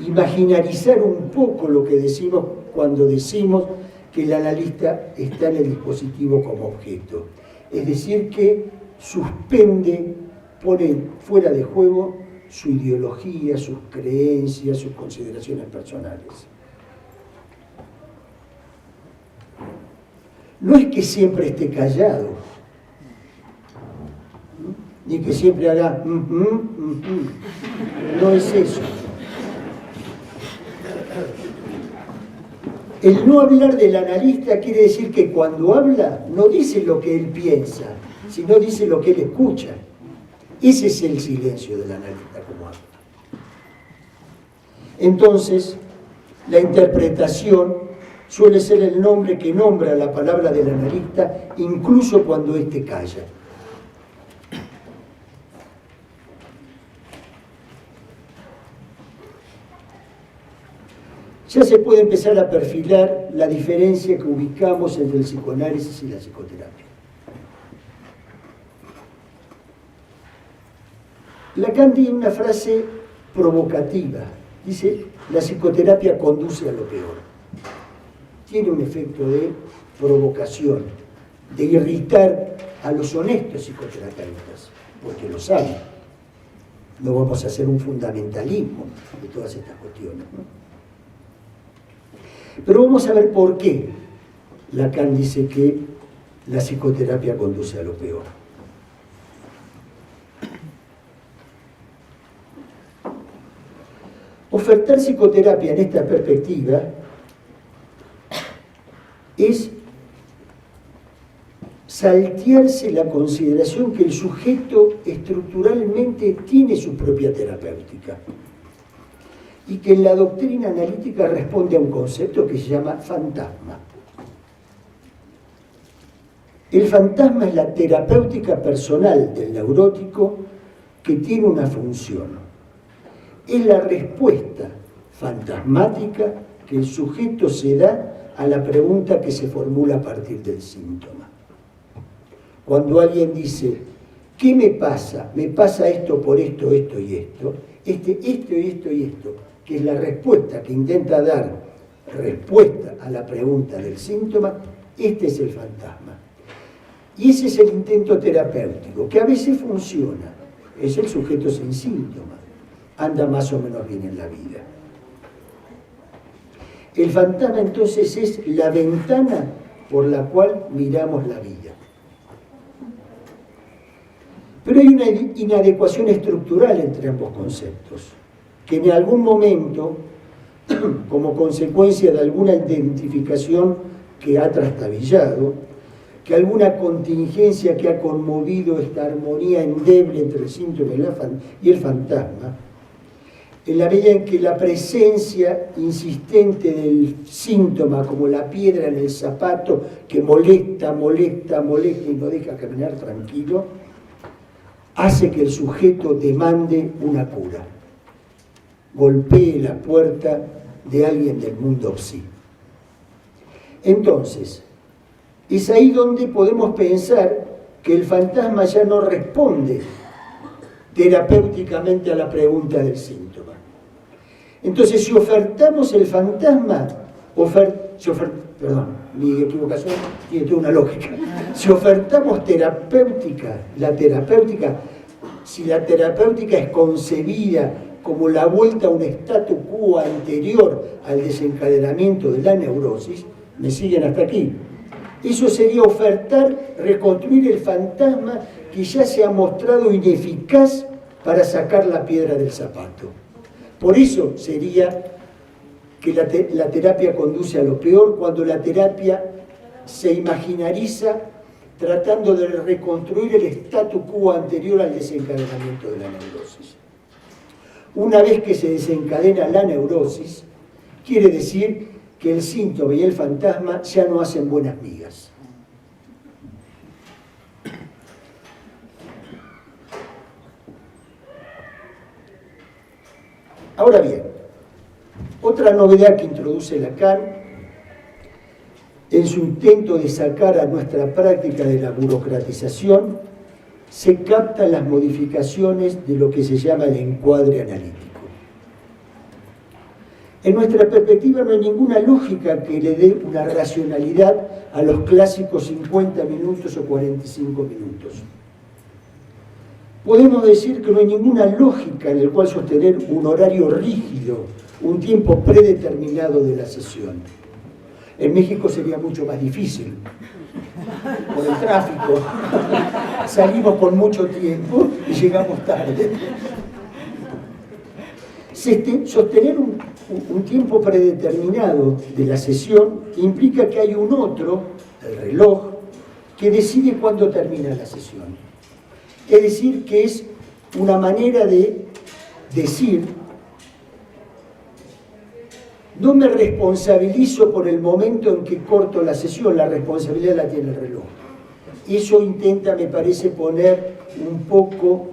imaginarizar un poco lo que decimos cuando decimos que el analista está en el dispositivo como objeto. Es decir, que suspende, pone fuera de juego su ideología, sus creencias, sus consideraciones personales. No es que siempre esté callado, ni que siempre haga no es eso. El no hablar del analista quiere decir que cuando habla no dice lo que él piensa, sino dice lo que él escucha. Ese es el silencio del analista como acto. Entonces, la interpretación suele ser el nombre que nombra la palabra del analista, incluso cuando éste calla. Ya se puede empezar a perfilar la diferencia que ubicamos entre el psicoanálisis y la psicoterapia. Lacan tiene una frase provocativa. Dice, la psicoterapia conduce a lo peor. Tiene un efecto de provocación, de irritar a los honestos psicoterapeutas, porque lo saben. No vamos a hacer un fundamentalismo de todas estas cuestiones, ¿no? Pero vamos a ver por qué Lacan dice que la psicoterapia conduce a lo peor. Ofertar psicoterapia en esta perspectiva es saltearse la consideración que el sujeto estructuralmente tiene su propia terapéutica y que en la doctrina analítica responde a un concepto que se llama fantasma. El fantasma es la terapéutica personal del neurótico que tiene una función. Es la respuesta fantasmática que el sujeto se da a la pregunta que se formula a partir del síntoma. Cuando alguien dice, ¿qué me pasa? Me pasa esto por esto, esto y esto. Esto y esto y esto, que es la respuesta que intenta dar respuesta a la pregunta del síntoma, este es el fantasma. Y ese es el intento terapéutico, que a veces funciona. Es el sujeto sin síntoma. Anda más o menos bien en la vida. El fantasma entonces es la ventana por la cual miramos la vida. Pero hay una inadecuación estructural entre ambos conceptos, que en algún momento, como consecuencia de alguna identificación que ha trastabillado, que alguna contingencia que ha conmovido esta armonía endeble entre el síntoma y el fantasma, en la medida en que la presencia insistente del síntoma, como la piedra en el zapato, que molesta y no deja caminar tranquilo, hace que el sujeto demande una cura, golpee la puerta de alguien del mundo psí. Entonces, es ahí donde podemos pensar que el fantasma ya no responde terapéuticamente a la pregunta del síntoma. Entonces, si ofertamos el fantasma, mi equivocación tiene toda una lógica. Si ofertamos la terapéutica, si la terapéutica es concebida como la vuelta a un statu quo anterior al desencadenamiento de la neurosis, ¿me siguen hasta aquí? Eso sería ofertar, reconstruir el fantasma que ya se ha mostrado ineficaz para sacar la piedra del zapato. Por eso sería que la terapia conduce a lo peor, cuando la terapia se imaginariza tratando de reconstruir el statu quo anterior al desencadenamiento de la neurosis. Una vez que se desencadena la neurosis, quiere decir que el síntoma y el fantasma ya no hacen buenas migas. Ahora bien, Otra novedad que introduce Lacan, en su intento de sacar a nuestra práctica de la burocratización, se captan las modificaciones de lo que se llama el encuadre analítico. En nuestra perspectiva no hay ninguna lógica que le dé una racionalidad a los clásicos 50 minutos o 45 minutos. Podemos decir que no hay ninguna lógica en el cual sostener un horario rígido, un tiempo predeterminado de la sesión. En México sería mucho más difícil, por el tráfico. Salimos con mucho tiempo y llegamos tarde. Sostener un tiempo predeterminado de la sesión implica que hay un otro, el reloj, que decide cuándo termina la sesión. Es decir, que es una manera de decir: no me responsabilizo por el momento en que corto la sesión, la responsabilidad la tiene el reloj. Eso intenta, me parece, poner un poco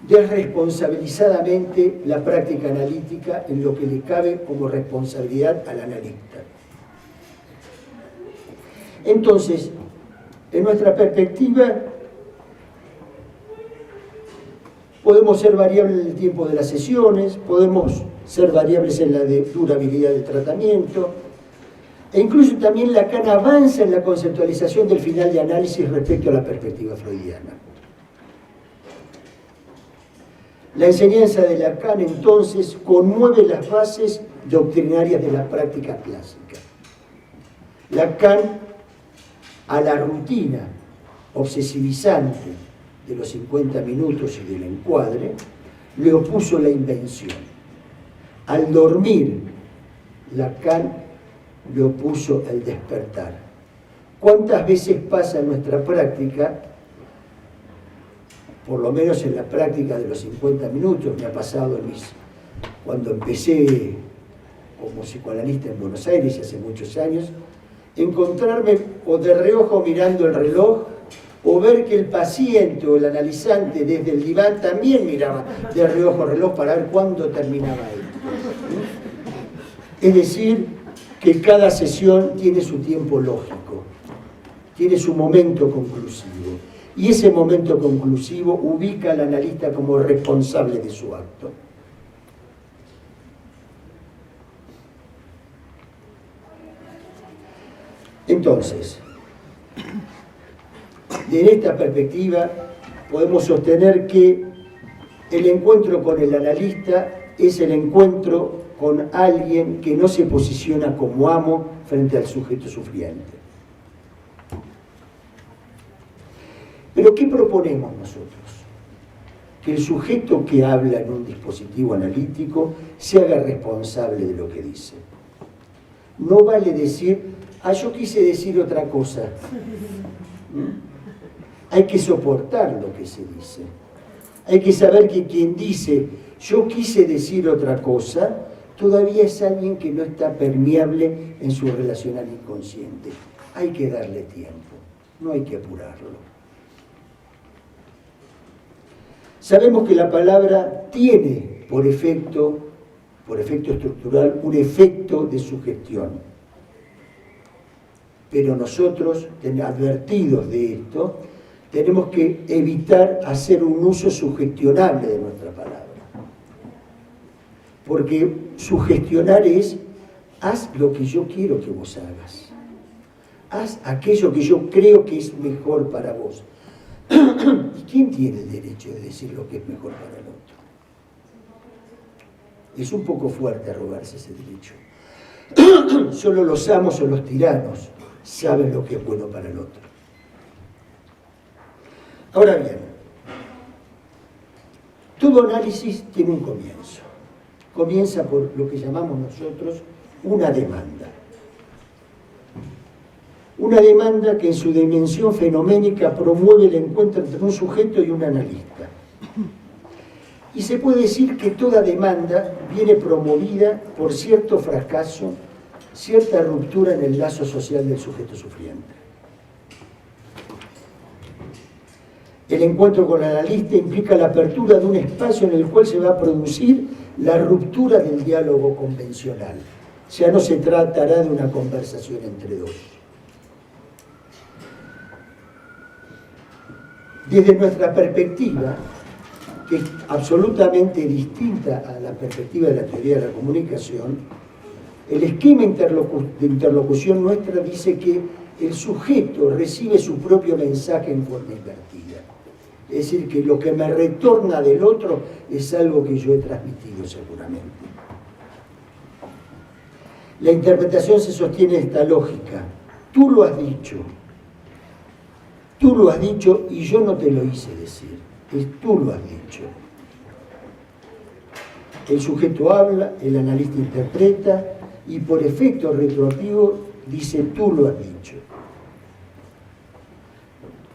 desresponsabilizadamente la práctica analítica en lo que le cabe como responsabilidad al analista. Entonces, en nuestra perspectiva, podemos ser variables en el tiempo de las sesiones, podemos ser variables en la durabilidad del tratamiento, e incluso también Lacan avanza en la conceptualización del final de análisis respecto a la perspectiva freudiana. La enseñanza de Lacan, entonces, conmueve las bases doctrinarias de la práctica clásica. Lacan, a la rutina obsesivizante de los 50 minutos y del encuadre, le opuso la invención. Al dormir, Lacan le opuso el despertar. ¿Cuántas veces pasa en nuestra práctica, por lo menos en la práctica de los 50 minutos, me ha pasado cuando empecé como psicoanalista en Buenos Aires hace muchos años, encontrarme o de reojo mirando el reloj, o ver que el paciente o el analizante desde el diván también miraba de reojo el reloj para ver cuándo terminaba él. Es decir, que cada sesión tiene su tiempo lógico, tiene su momento conclusivo, y ese momento conclusivo ubica al analista como responsable de su acto. Entonces, de esta perspectiva podemos sostener que el encuentro con el analista es el encuentro con alguien que no se posiciona como amo frente al sujeto sufriente. Pero ¿qué proponemos nosotros? Que el sujeto que habla en un dispositivo analítico se haga responsable de lo que dice. No vale decir: yo quise decir otra cosa. Hay que soportar lo que se dice. Hay que saber que quien dice yo quise decir otra cosa, todavía es alguien que no está permeable en su relacional inconsciente. Hay que darle tiempo, no hay que apurarlo. Sabemos que la palabra tiene por efecto estructural, un efecto de sugestión. Pero nosotros, advertidos de esto, tenemos que evitar hacer un uso sugestionable de nuestra palabra. Porque sugestionar es: haz lo que yo quiero que vos hagas. Haz aquello que yo creo que es mejor para vos. ¿Y quién tiene el derecho de decir lo que es mejor para el otro? Es un poco fuerte arrogarse ese derecho. Solo los amos o los tiranos saben lo que es bueno para el otro. Ahora bien, todo análisis tiene un comienzo. Comienza por lo que llamamos nosotros una demanda. Una demanda que en su dimensión fenoménica promueve el encuentro entre un sujeto y un analista. Y se puede decir que toda demanda viene promovida por cierto fracaso, cierta ruptura en el lazo social del sujeto sufriente. El encuentro con el analista implica la apertura de un espacio en el cual se va a producir la ruptura del diálogo convencional. Ya no se tratará de una conversación entre dos. Desde nuestra perspectiva, que es absolutamente distinta a la perspectiva de la teoría de la comunicación, el esquema de interlocución nuestra dice que el sujeto recibe su propio mensaje en forma invertida. Es decir, que lo que me retorna del otro es algo que yo he transmitido seguramente. La interpretación se sostiene en esta lógica. Tú lo has dicho y yo no te lo hice decir. Tú lo has dicho. El sujeto habla, el analista interpreta y por efecto retroactivo dice tú lo has dicho.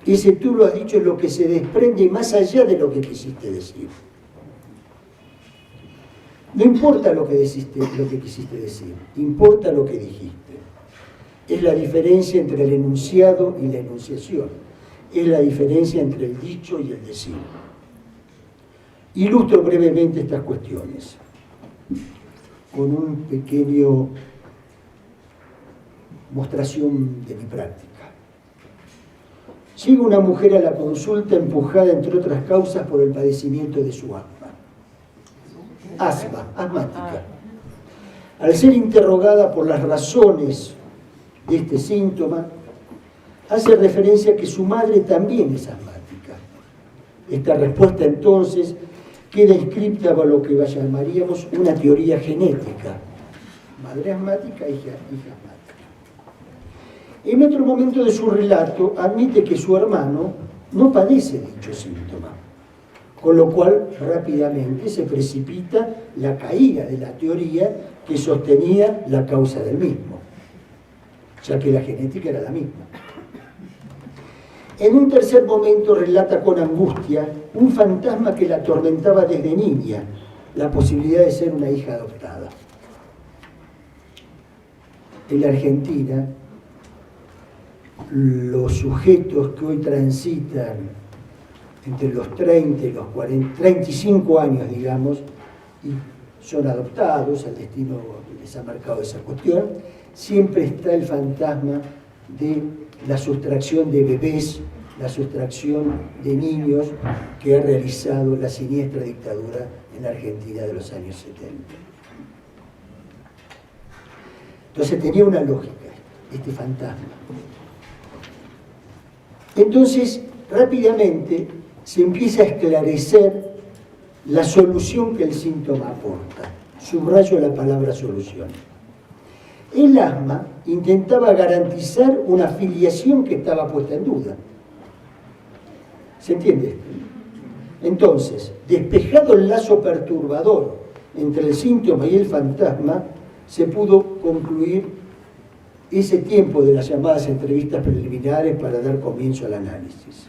Ese tú lo has dicho es lo que se desprende más allá de lo que quisiste decir. No importa lo que quisiste decir, importa lo que dijiste. Es la diferencia entre el enunciado y la enunciación. Es la diferencia entre el dicho y el decir. Ilustro brevemente estas cuestiones con un pequeño mostración de mi práctica. Llega una mujer a la consulta empujada, entre otras causas, por el padecimiento de su asmática. Al ser interrogada por las razones de este síntoma, hace referencia a que su madre también es asmática. Esta respuesta entonces queda inscripta bajo lo que llamaríamos una teoría genética. Madre asmática, hija asmática. En otro momento de su relato admite que su hermano no padece dicho síntoma, con lo cual rápidamente se precipita la caída de la teoría que sostenía la causa del mismo, ya que la genética era la misma. En un tercer momento relata con angustia un fantasma que la atormentaba desde niña, la posibilidad de ser una hija adoptada. En la Argentina, los sujetos que hoy transitan entre los 30 y los 40, 35 años, digamos, y son adoptados, el destino les ha marcado esa cuestión, siempre está el fantasma de la sustracción de bebés, la sustracción de niños que ha realizado la siniestra dictadura en la Argentina de los años 70. Entonces tenía una lógica este fantasma. Entonces, rápidamente se empieza a esclarecer la solución que el síntoma aporta. Subrayo la palabra solución. El asma intentaba garantizar una filiación que estaba puesta en duda. ¿Se entiende? Entonces, despejado el lazo perturbador entre el síntoma y el fantasma, se pudo concluir ese tiempo de las llamadas entrevistas preliminares para dar comienzo al análisis.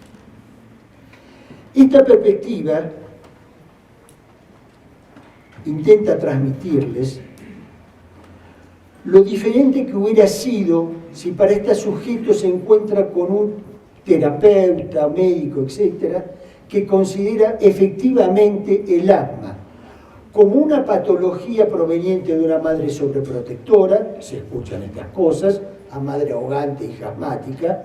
Esta perspectiva intenta transmitirles lo diferente que hubiera sido si para este sujeto se encuentra con un terapeuta, médico, etcétera, que considera efectivamente el asma como una patología proveniente de una madre sobreprotectora, se escuchan estas cosas, a madre ahogante y asmática,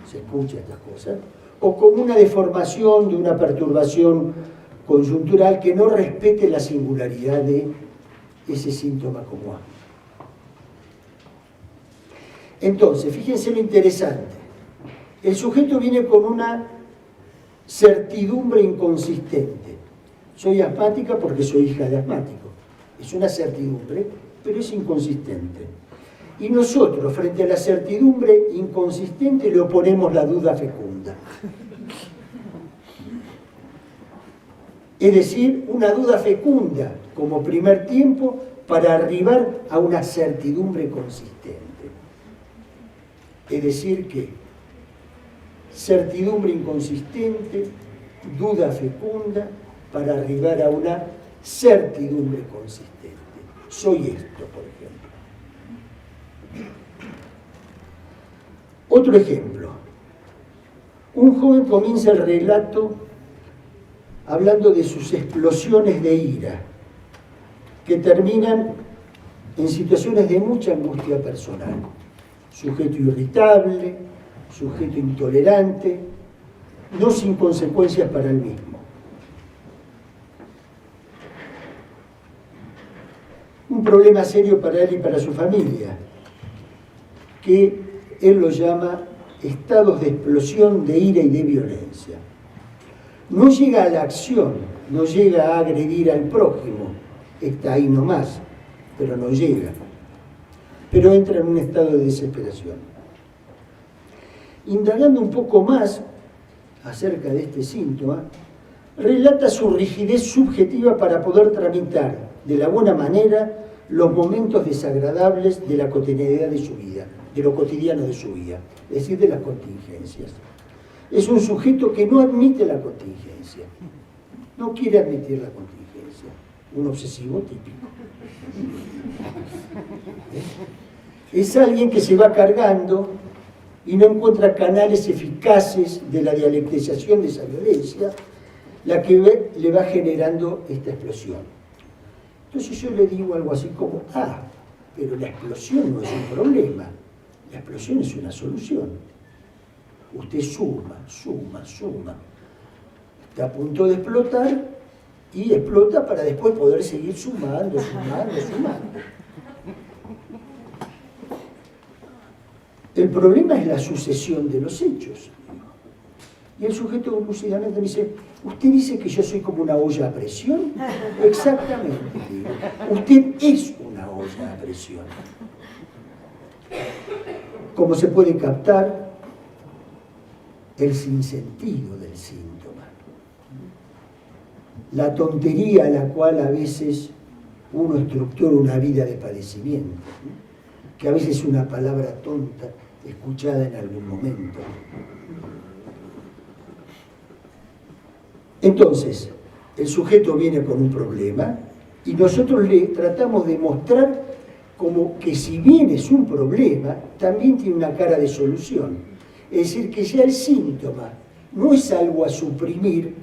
se escuchan estas cosas, o como una deformación de una perturbación coyuntural que no respete la singularidad de ese síntoma como asma. Entonces, fíjense lo interesante. El sujeto viene con una certidumbre inconsistente. Soy asmática porque soy hija de asmático. Es una certidumbre, pero es inconsistente. Y nosotros, frente a la certidumbre inconsistente, le oponemos la duda fecunda. Es decir, una duda fecunda como primer tiempo para arribar a una certidumbre consistente. Es decir que certidumbre inconsistente, duda fecunda, para arribar a una certidumbre consistente. Soy esto, por ejemplo. Otro ejemplo. Un joven comienza el relato hablando de sus explosiones de ira. que terminan en situaciones de mucha angustia personal. Sujeto irritable, sujeto intolerante, no sin consecuencias para él mismo. Un problema serio para él y para su familia, que él lo llama estados de explosión de ira y de violencia. No llega a la acción, no llega a agredir al prójimo, está ahí nomás, pero no llega. Pero entra en un estado de desesperación. Indagando un poco más acerca de este síntoma, relata su rigidez subjetiva para poder tramitar de la buena manera los momentos desagradables de la cotidianidad de su vida, de lo cotidiano de su vida, es decir, de las contingencias. Es un sujeto que no admite la contingencia, no quiere admitir la contingencia, un obsesivo típico. Es alguien que se va cargando y no encuentra canales eficaces de la dialectización de esa violencia, la que le va generando esta explosión. Entonces yo le digo algo así como, pero la explosión no es un problema, la explosión es una solución. Usted suma, está a punto de explotar y explota para después poder seguir sumando. El problema es la sucesión de los hechos. Y el sujeto lúcidamente me dice, ¿usted dice que yo soy como una olla a presión? Exactamente, digo. Usted es una olla a presión. Como se puede captar el sinsentido del síntoma, la tontería a la cual a veces uno estructura una vida de padecimiento, que a veces es una palabra tonta escuchada en algún momento. Entonces, el sujeto viene con un problema y nosotros le tratamos de mostrar como que si bien es un problema, también tiene una cara de solución. Es decir, que ya el síntoma no es algo a suprimir,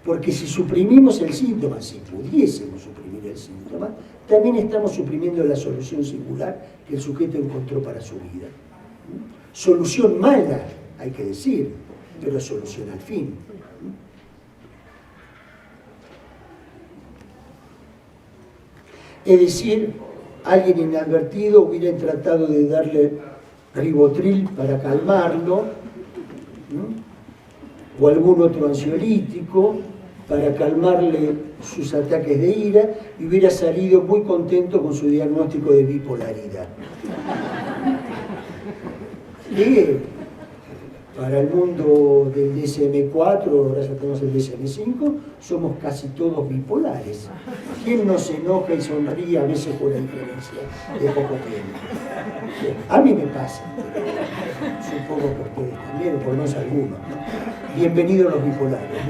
porque si suprimimos el síntoma, si pudiésemos suprimir el síntoma, también estamos suprimiendo la solución singular que el sujeto encontró para su vida. Solución mala, hay que decir, pero solución al fin. Es decir, alguien inadvertido hubiera tratado de darle ribotril para calmarlo, ¿no? O algún otro ansiolítico para calmarle sus ataques de ira y hubiera salido muy contento con su diagnóstico de bipolaridad. Que para el mundo del DSM-4, ahora ya tenemos el DSM-5, somos casi todos bipolares. ¿Quién no se enoja y sonríe a veces por la diferencia de poco tiempo? A mí me pasa, supongo que ustedes también, o por lo menos algunos, ¿no? Bienvenidos los bipolares.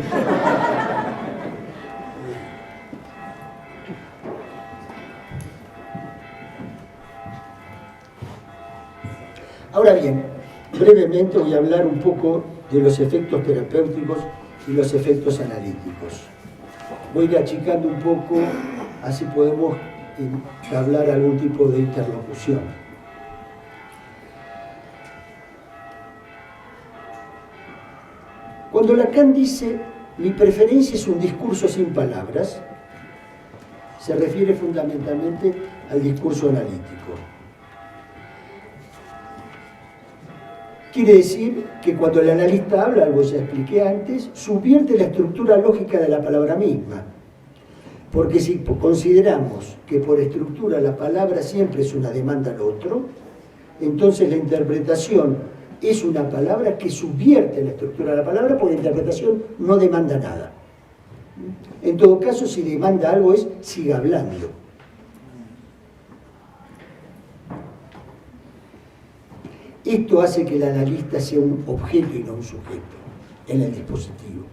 Ahora bien, brevemente voy a hablar un poco de los efectos terapéuticos y los efectos analíticos. Voy a ir achicando un poco, así podemos hablar algún tipo de interlocución. Cuando Lacan dice, mi preferencia es un discurso sin palabras, se refiere fundamentalmente al discurso analítico. Quiere decir que cuando el analista habla, algo ya expliqué antes, subvierte la estructura lógica de la palabra misma. Porque si consideramos que por estructura la palabra siempre es una demanda al otro, entonces la interpretación es una palabra que subvierte la estructura de la palabra, porque la interpretación no demanda nada. En todo caso, si demanda algo es siga hablando. Esto hace que el analista sea un objeto y no un sujeto en el dispositivo.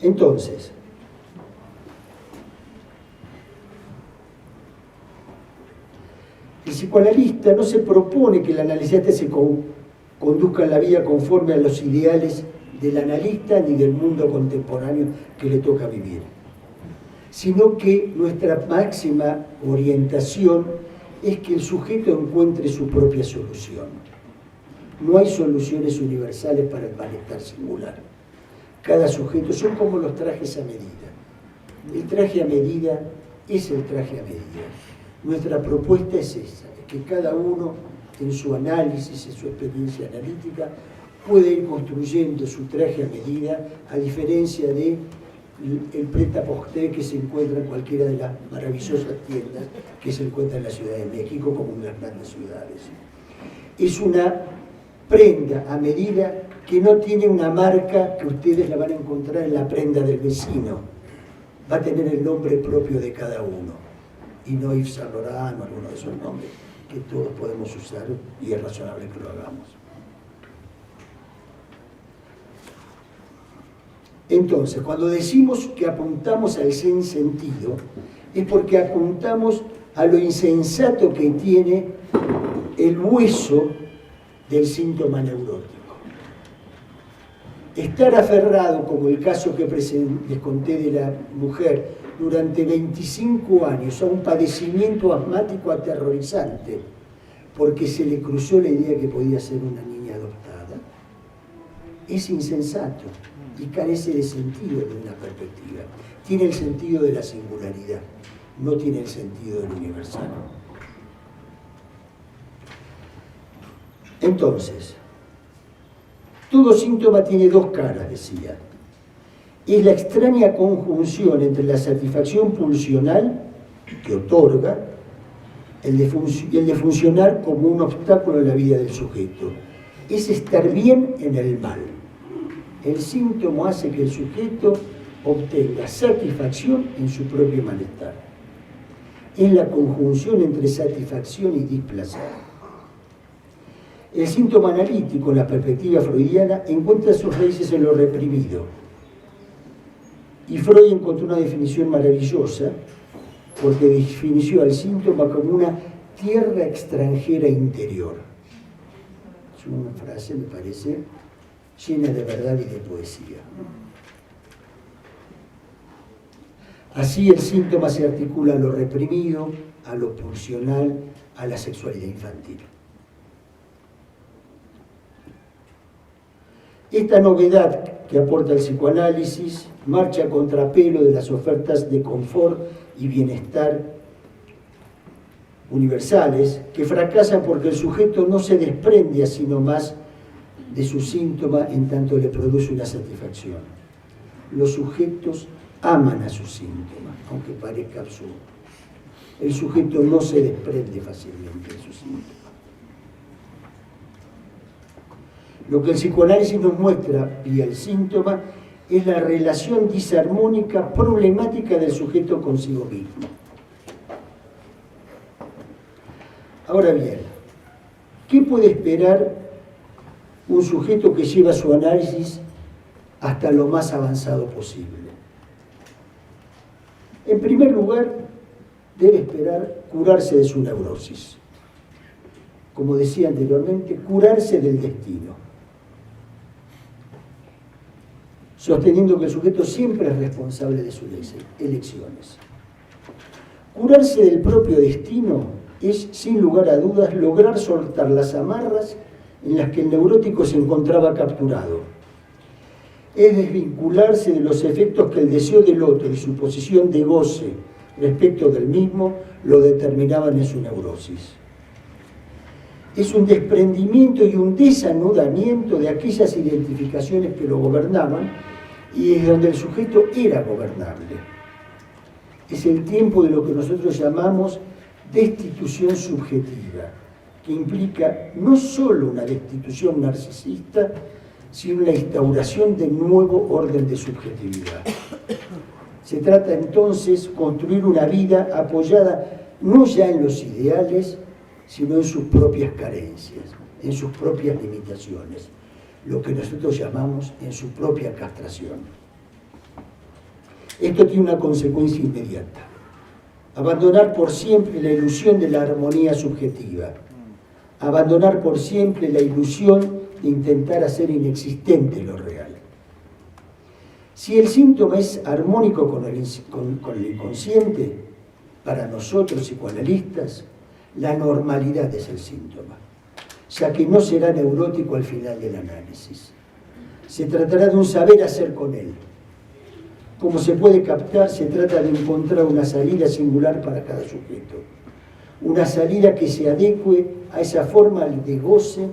Entonces, el psicoanalista no se propone que el analista se conduzca en la vida conforme a los ideales del analista ni del mundo contemporáneo que le toca vivir, sino que nuestra máxima orientación es que el sujeto encuentre su propia solución. No hay soluciones universales para el malestar singular. Cada sujeto son como los trajes a medida. El traje a medida es el traje a medida. Nuestra propuesta es esa, es que cada uno en su análisis, en su experiencia analítica, puede ir construyendo su traje a medida, a diferencia de el prêt-à-porter que se encuentra en cualquiera de las maravillosas tiendas que se encuentra en la Ciudad de México, como en las grandes ciudades. Es una prenda a medida que no tiene una marca que ustedes la van a encontrar en la prenda del vecino. Va a tener el nombre propio de cada uno, y no Yves Saint Laurent o alguno de esos nombres que todos podemos usar, y es razonable que lo hagamos. Entonces, cuando decimos que apuntamos al sentido, es porque apuntamos a lo insensato que tiene el hueso del síntoma neurótico. Estar aferrado, como el caso que les conté de la mujer, durante 25 años a un padecimiento asmático aterrorizante, porque se le cruzó la idea que podía ser una niña adoptada, es insensato y carece de sentido de una perspectiva. Tiene el sentido de la singularidad, no tiene el sentido del universal. Entonces, todo síntoma tiene dos caras, decía. Es la extraña conjunción entre la satisfacción pulsional que otorga y el de funcionar como un obstáculo en la vida del sujeto. Es estar bien en el mal. El síntoma hace que el sujeto obtenga satisfacción en su propio malestar. Es la conjunción entre satisfacción y displacer. El síntoma analítico, en la perspectiva freudiana, encuentra sus raíces en lo reprimido. Y Freud encontró una definición maravillosa, porque definió al síntoma como una tierra extranjera interior. Es una frase, me parece, llena de verdad y de poesía. Así el síntoma se articula a lo reprimido, a lo pulsional, a la sexualidad infantil. Esta novedad que aporta el psicoanálisis marcha a contrapelo de las ofertas de confort y bienestar universales que fracasan porque el sujeto no se desprende así nomás de su síntoma en tanto le produce una satisfacción. Los sujetos aman a su síntoma, aunque parezca absurdo. El sujeto no se desprende fácilmente de su síntoma. Lo que el psicoanálisis nos muestra vía el síntoma es la relación disarmónica problemática del sujeto consigo mismo. Ahora bien, ¿qué puede esperar un sujeto que lleva su análisis hasta lo más avanzado posible? En primer lugar, debe esperar curarse de su neurosis. Como decía anteriormente, curarse del destino, sosteniendo que el sujeto siempre es responsable de sus elecciones. Curarse del propio destino es, sin lugar a dudas, lograr soltar las amarras en las que el neurótico se encontraba capturado. Es desvincularse de los efectos que el deseo del otro y su posición de goce respecto del mismo lo determinaban en su neurosis. Es un desprendimiento y un desanudamiento de aquellas identificaciones que lo gobernaban y es donde el sujeto era gobernable. Es el tiempo de lo que nosotros llamamos destitución subjetiva, que implica no solo una destitución narcisista, sino la instauración de un nuevo orden de subjetividad. Se trata entonces de construir una vida apoyada no ya en los ideales, sino en sus propias carencias, en sus propias limitaciones, lo que nosotros llamamos en su propia castración. Esto tiene una consecuencia inmediata: abandonar por siempre la ilusión de la armonía subjetiva, abandonar por siempre la ilusión de intentar hacer inexistente lo real. Si el síntoma es armónico con el inconsciente, para nosotros psicoanalistas, la normalidad es el síntoma, ya que no será neurótico al final del análisis. Se tratará de un saber hacer con él. Como se puede captar, se trata de encontrar una salida singular para cada sujeto. Una salida que se adecue a esa forma de goce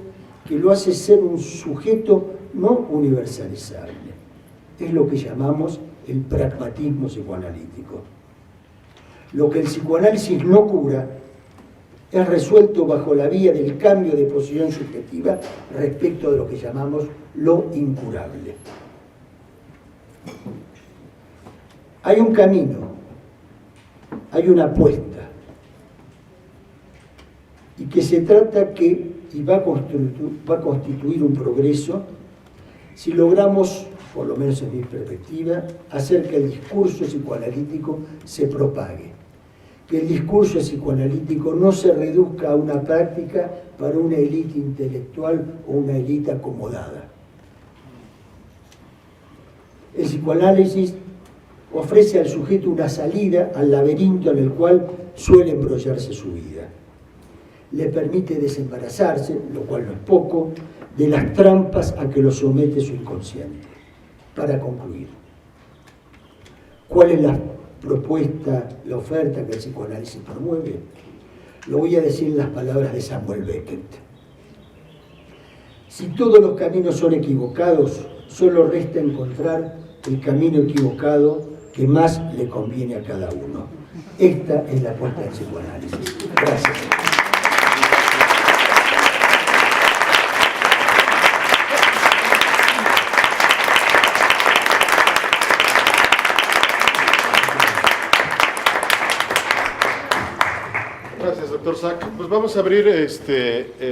que lo hace ser un sujeto no universalizable. Es lo que llamamos el pragmatismo psicoanalítico. Lo que el psicoanálisis no cura es resuelto bajo la vía del cambio de posición subjetiva respecto de lo que llamamos lo incurable. Hay un camino, hay una apuesta, y que se trata y va a constituir un progreso si logramos, por lo menos en mi perspectiva, hacer que el discurso psicoanalítico se propague, que el discurso psicoanalítico no se reduzca a una práctica para una élite intelectual o una élite acomodada. El psicoanálisis ofrece al sujeto una salida al laberinto en el cual suele embrollarse su vida. Le permite desembarazarse, lo cual no es poco, de las trampas a que lo somete su inconsciente. Para concluir, ¿cuál es la propuesta, la oferta que el psicoanálisis promueve? Lo voy a decir en las palabras de Samuel Beckett. Si todos los caminos son equivocados, solo resta encontrar el camino equivocado que más le conviene a cada uno. Esta es la apuesta del psicoanálisis. Gracias. Gracias, doctor Sack. Pues vamos a abrir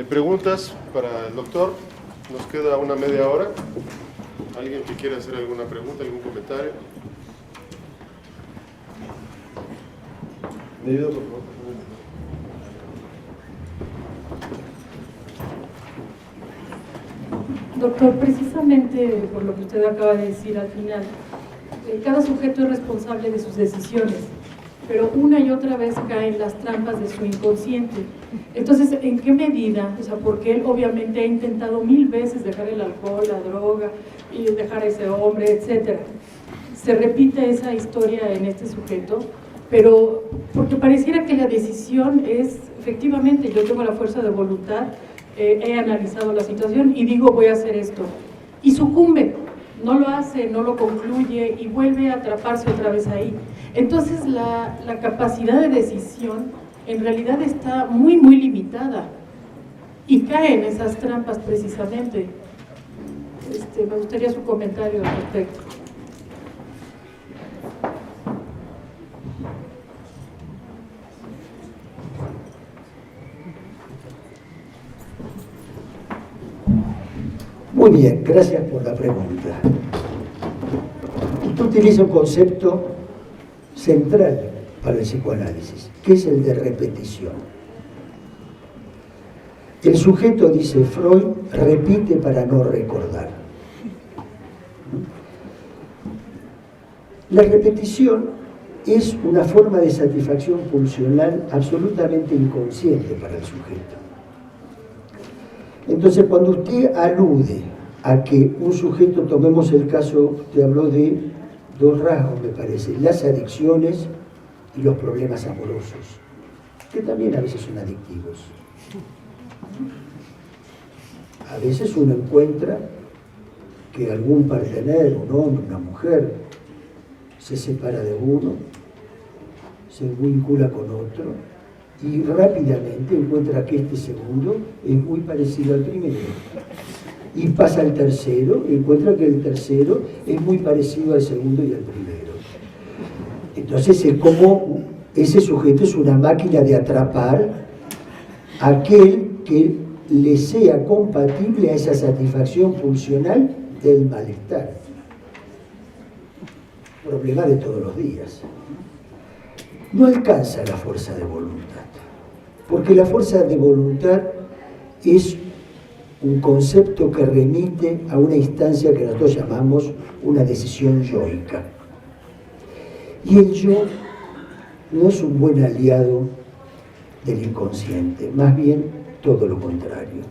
preguntas para el doctor. Nos queda una media hora. ¿Alguien que quiera hacer alguna pregunta, algún comentario? ¿Me ayuda, por favor? Doctor, precisamente por lo que usted acaba de decir al final, cada sujeto es responsable de sus decisiones, pero una y otra vez caen las trampas de su inconsciente. Entonces, ¿en qué medida? O sea, porque él obviamente ha intentado 1000 veces dejar el alcohol, la droga, y dejar a ese hombre, etcétera. Se repite esa historia en este sujeto, pero porque pareciera que la decisión es, efectivamente, yo tengo la fuerza de voluntad, he analizado la situación y digo voy a hacer esto, y sucumbe, no lo hace, no lo concluye y vuelve a atraparse otra vez ahí. Entonces la capacidad de decisión en realidad está muy limitada y cae en esas trampas precisamente. Me gustaría su comentario al respecto. Muy bien, gracias por la pregunta. Usted utiliza un concepto central para el psicoanálisis, que es el de repetición. El sujeto, dice Freud, repite para no recordar. La repetición es una forma de satisfacción pulsional absolutamente inconsciente para el sujeto. Entonces, cuando usted alude a que un sujeto, tomemos el caso, usted habló de 2 rasgos, me parece, las adicciones y los problemas amorosos, que también a veces son adictivos. A veces uno encuentra que algún partener, un hombre, una mujer, se separa de uno, se vincula con otro, y rápidamente encuentra que este segundo es muy parecido al primero. Y pasa al tercero y encuentra que el tercero es muy parecido al segundo y al primero. Entonces es como ese sujeto es una máquina de atrapar a aquel que le sea compatible a esa satisfacción pulsional del malestar. Problema de todos los días. No alcanza la fuerza de voluntad, porque la fuerza de voluntad es un concepto que remite a una instancia que nosotros llamamos una decisión yoica. Y el yo no es un buen aliado del inconsciente, más bien todo lo contrario.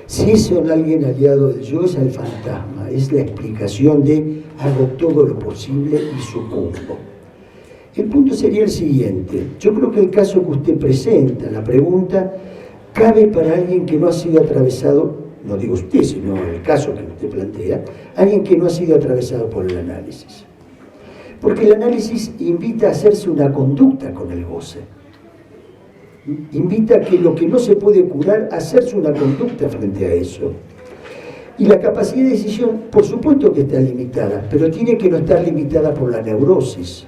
Si es alguien aliado del yo, es el fantasma, es la explicación de hago todo lo posible y sucumbo. El punto sería el siguiente: yo creo que el caso que usted presenta, la pregunta, cabe para alguien que no ha sido atravesado, no digo usted, sino el caso que usted plantea, alguien que no ha sido atravesado por el análisis. Porque el análisis invita a hacerse una conducta con el goce. Invita a que lo que no se puede curar, a hacerse una conducta frente a eso. Y la capacidad de decisión, por supuesto que está limitada, pero tiene que no estar limitada por la neurosis.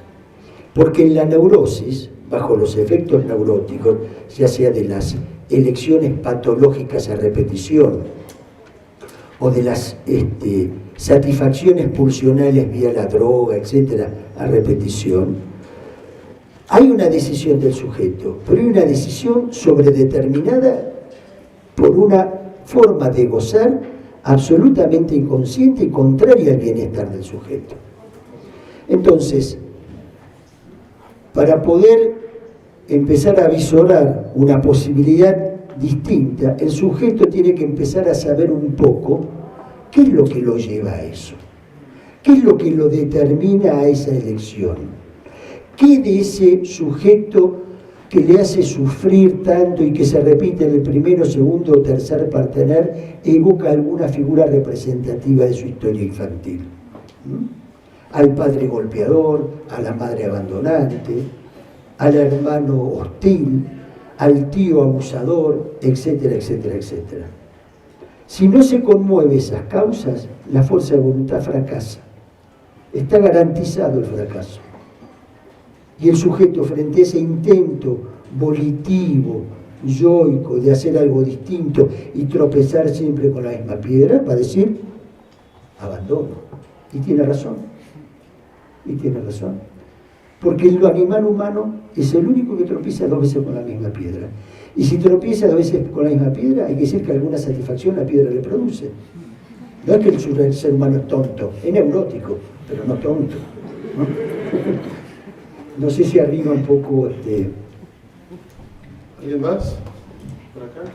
Porque en la neurosis, bajo los efectos neuróticos, ya sea de las elecciones patológicas a repetición o de las satisfacciones pulsionales vía la droga, etcétera, a repetición, hay una decisión del sujeto, pero hay una decisión sobredeterminada por una forma de gozar absolutamente inconsciente y contraria al bienestar del sujeto. Entonces, para poder empezar a visorar una posibilidad distinta, el sujeto tiene que empezar a saber un poco qué es lo que lo lleva a eso, qué es lo que lo determina a esa elección, qué de ese sujeto que le hace sufrir tanto y que se repite en el primero, segundo o tercer partener evoca alguna figura representativa de su historia infantil. Al padre golpeador, a la madre abandonante, al hermano hostil, al tío abusador, etcétera, etcétera, etcétera. Si no se conmueve esas causas, la fuerza de voluntad fracasa. Está garantizado el fracaso. Y el sujeto, frente a ese intento volitivo, yoico, de hacer algo distinto y tropezar siempre con la misma piedra, va a decir, abandono. Y tiene razón. Y tiene razón. Porque el animal humano es el único que tropieza 2 veces con la misma piedra. Y si tropieza 2 veces con la misma piedra, hay que decir que alguna satisfacción la piedra le produce. No es que el ser humano es tonto, es neurótico, pero no tonto. No sé si arriba un poco... ¿Alguien más? ¿Por acá?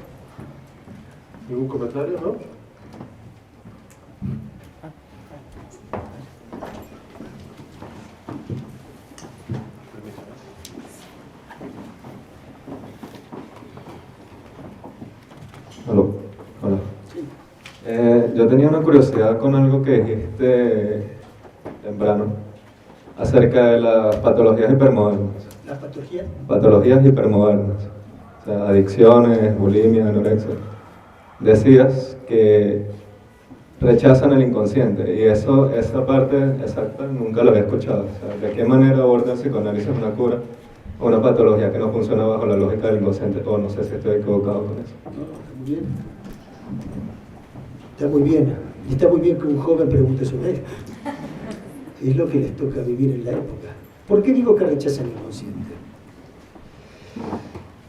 ¿Ningún comentario, no? Hola. Yo tenía una curiosidad con algo que dijiste temprano acerca de las patologías hipermodernas. ¿La patología? Patologías hipermodernas, o sea, adicciones, bulimia, anorexia. Decías que rechazan el inconsciente y esa parte exacta nunca la había escuchado. O sea, ¿de qué manera aborda el psicoanálisis una cura o una patología que no funciona bajo la lógica del inconsciente? O no sé si estoy equivocado con eso. No, está muy bien. Está muy bien. Y está muy bien que un joven pregunte sobre esto. Es lo que les toca vivir en la época. ¿Por qué digo que rechazan el inconsciente?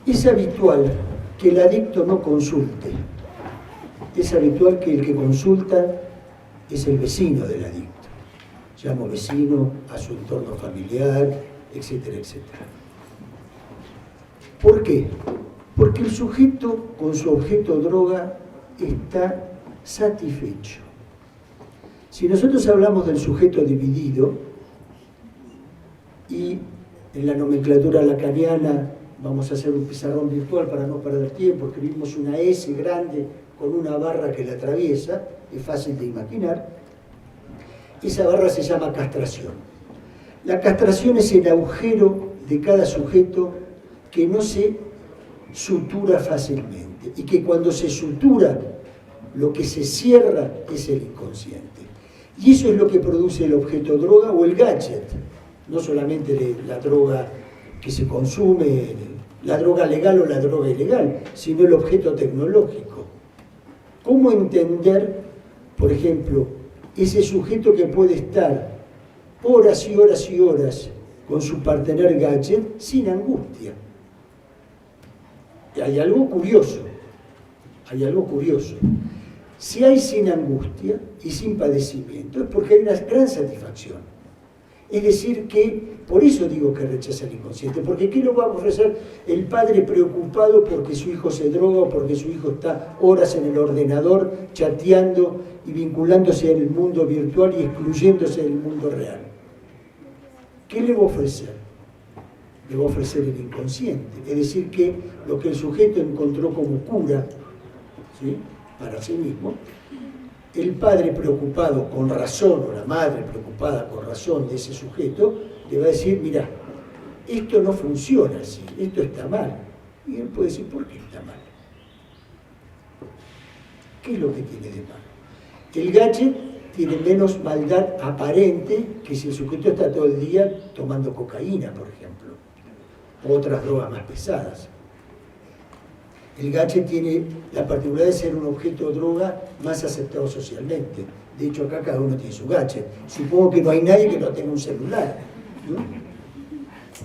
Es habitual que el adicto no consulte. Es habitual que el que consulta es el vecino del adicto. Llamo vecino a su entorno familiar, etcétera, etcétera. ¿Por qué? Porque el sujeto con su objeto droga está satisfecho. Si nosotros hablamos del sujeto dividido y en la nomenclatura lacaniana vamos a hacer un pizarrón virtual para no perder tiempo, escribimos una S grande con una barra que la atraviesa, es fácil de imaginar. Esa barra se llama castración. La castración es el agujero de cada sujeto que no se sutura fácilmente y que cuando se sutura lo que se cierra es el inconsciente. Y eso es lo que produce el objeto droga o el gadget, no solamente la droga que se consume, la droga legal o la droga ilegal, sino el objeto tecnológico. ¿Cómo entender, por ejemplo, ese sujeto que puede estar horas y horas y horas con su partener gadget sin angustia? Hay algo curioso, Si hay sin angustia y sin padecimiento, es porque hay una gran satisfacción. Es decir, que, por eso digo que rechaza el inconsciente, porque ¿qué lo va a ofrecer el padre preocupado porque su hijo se droga o porque su hijo está horas en el ordenador chateando y vinculándose en el mundo virtual y excluyéndose del mundo real? ¿Qué le va a ofrecer? Le va a ofrecer el inconsciente. Es decir, que lo que el sujeto encontró como cura, ¿sí?, para sí mismo, el padre preocupado con razón, o la madre preocupada con razón de ese sujeto, le va a decir, mira, esto no funciona así, esto está mal. Y él puede decir, ¿por qué está mal? ¿Qué es lo que tiene de malo? El gadget tiene menos maldad aparente que si el sujeto está todo el día tomando cocaína, por ejemplo, o otras drogas más pesadas. El gadget tiene la particularidad de ser un objeto de droga más aceptado socialmente. De hecho, acá cada uno tiene su gadget. Supongo que no hay nadie que no tenga un celular, ¿no?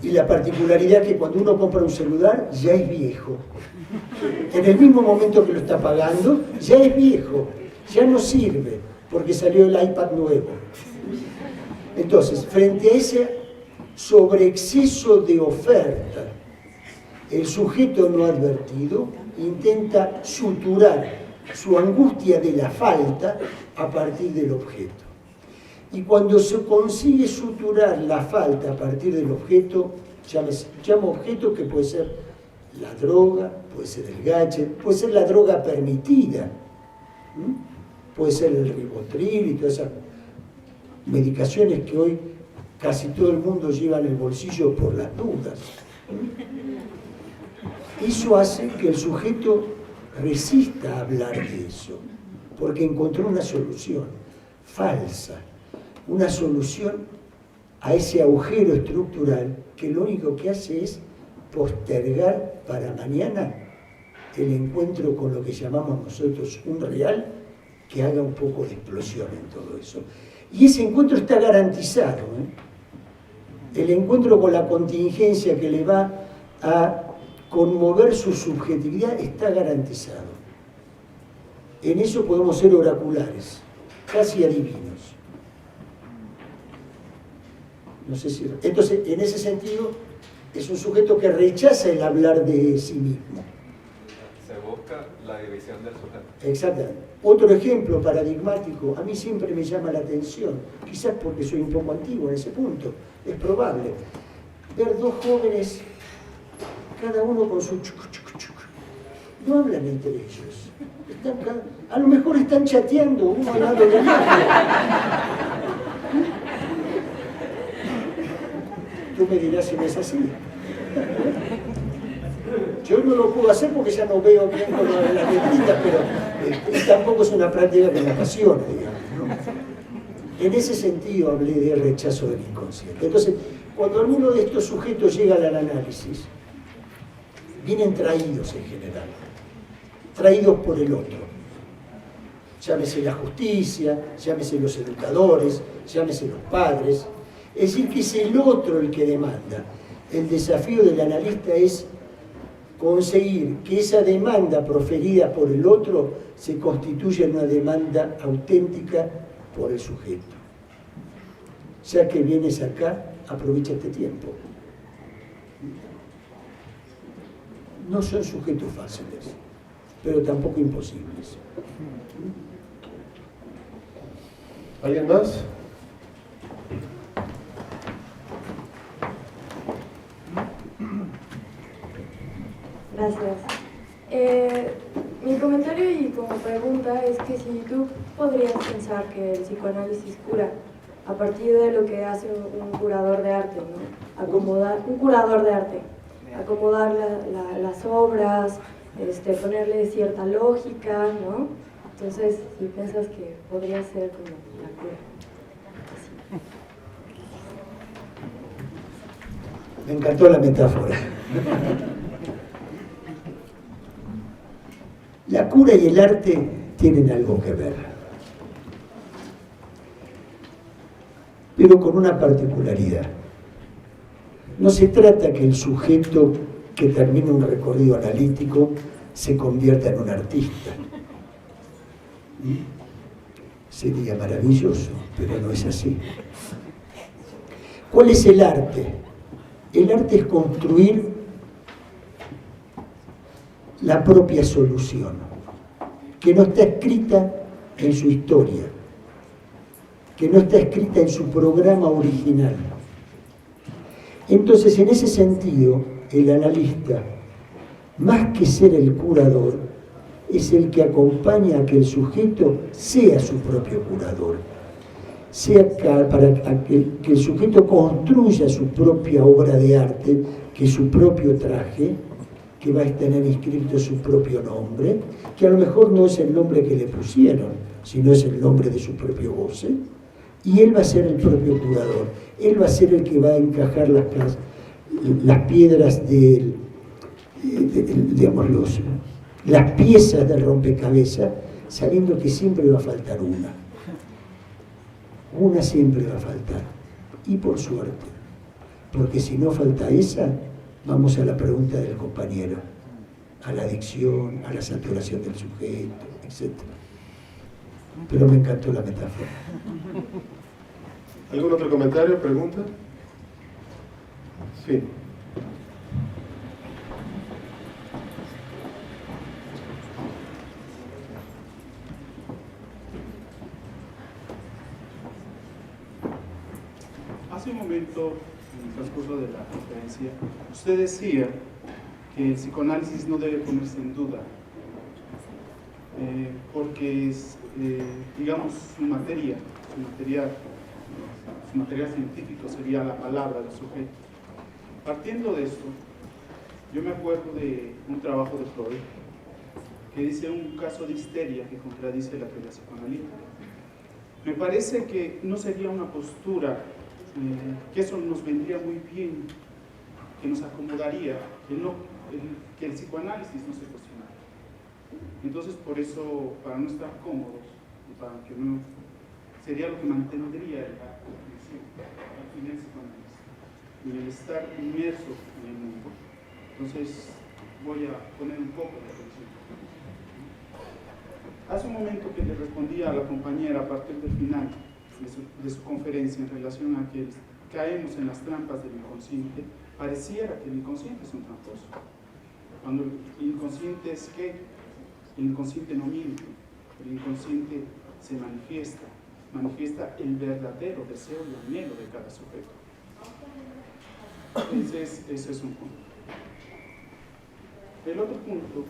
Y la particularidad es que cuando uno compra un celular, ya es viejo. En el mismo momento que lo está pagando, ya es viejo. Ya no sirve, porque salió el iPad nuevo. Entonces, frente a ese sobreexceso de oferta, el sujeto no advertido intenta suturar su angustia de la falta a partir del objeto. Y cuando se consigue suturar la falta a partir del objeto, llamo objeto que puede ser la droga, puede ser el gadget, puede ser la droga permitida, puede ser el ribotril y todas esas medicaciones que hoy casi todo el mundo lleva en el bolsillo por las dudas. Eso hace que el sujeto resista a hablar de eso, porque encontró una solución falsa, una solución a ese agujero estructural que lo único que hace es postergar para mañana el encuentro con lo que llamamos nosotros un real que haga un poco de explosión en todo eso. Y ese encuentro está garantizado, ¿eh? El encuentro con la contingencia que le va a conmover su subjetividad está garantizado. En eso podemos ser oraculares, casi adivinos. No sé si... Entonces, en ese sentido, es un sujeto que rechaza el hablar de sí mismo. Se busca la división del sujeto. Exactamente. Otro ejemplo paradigmático, a mí siempre me llama la atención, quizás porque soy un poco antiguo en ese punto, es probable, ver dos jóvenes, cada uno con su chuc, chuc, chuc. No hablan entre ellos. A lo mejor están chateando uno al lado del otro. Tú me dirás si no es así. Yo no lo puedo hacer porque ya no veo bien con las letritas, pero tampoco es una práctica que me apasiona, digamos, ¿no? En ese sentido hablé del rechazo del inconsciente. Entonces, cuando alguno de estos sujetos llega al análisis, vienen traídos en general, traídos por el otro. Llámese la justicia, llámese los educadores, llámese los padres. Es decir, que es el otro el que demanda. El desafío del analista es conseguir que esa demanda proferida por el otro se constituya en una demanda auténtica por el sujeto. Ya que vienes acá, aprovecha este tiempo. No son sujetos fáciles, pero tampoco imposibles. ¿Alguien más? Gracias. Mi comentario y como pregunta es que si tú podrías pensar que el psicoanálisis cura a partir de lo que hace un curador de arte, ¿no? Un curador de arte, acomodar las obras, ponerle cierta lógica, ¿no? Entonces, si piensas que podría ser como la cura. Me encantó la metáfora. La cura y el arte tienen algo que ver, pero con una particularidad. No se trata que el sujeto que termina un recorrido analítico se convierta en un artista. Sería maravilloso, pero no es así. ¿Cuál es el arte? El arte es construir la propia solución, que no está escrita en su historia, que no está escrita en su programa original. Entonces, en ese sentido, el analista, más que ser el curador, es el que acompaña a que el sujeto sea su propio curador, para que el sujeto construya su propia obra de arte, que es su propio traje, que va a tener inscrito su propio nombre, que a lo mejor no es el nombre que le pusieron, sino es el nombre de su propio goce, y él va a ser el propio curador, él va a ser el que va a encajar las piedras las piezas del rompecabezas, sabiendo que siempre va a faltar una. Una siempre va a faltar. Y por suerte. Porque si no falta esa, vamos a la pregunta del compañero. A la adicción, a la saturación del sujeto, etc. Pero me encantó la metáfora. ¿Algún otro comentario, pregunta? Sí. Hace un momento, en el transcurso de la conferencia, usted decía que el psicoanálisis no debe ponerse en duda, porque es, digamos, su material científico sería la palabra del sujeto. Partiendo de esto, yo me acuerdo de un trabajo de Freud que dice un caso de histeria que contradice la teoría psicoanalítica. Me parece que no sería una postura que eso nos vendría muy bien, que nos acomodaría, que el psicoanálisis no se cuestionara. Entonces, por eso, para no estar cómodos, y para que no, sería lo que mantendría al final el psicoanálisis, y el estar inmerso en el mundo. Entonces, voy a poner un poco de atención. Hace un momento que le respondía a la compañera a partir del final de su conferencia en relación a que caemos en las trampas del inconsciente, pareciera que el inconsciente es un tramposo. Cuando el inconsciente es ¿qué? El inconsciente no miente, el inconsciente se manifiesta el verdadero deseo y anhelo de cada sujeto. Entonces, ese es un punto. El otro punto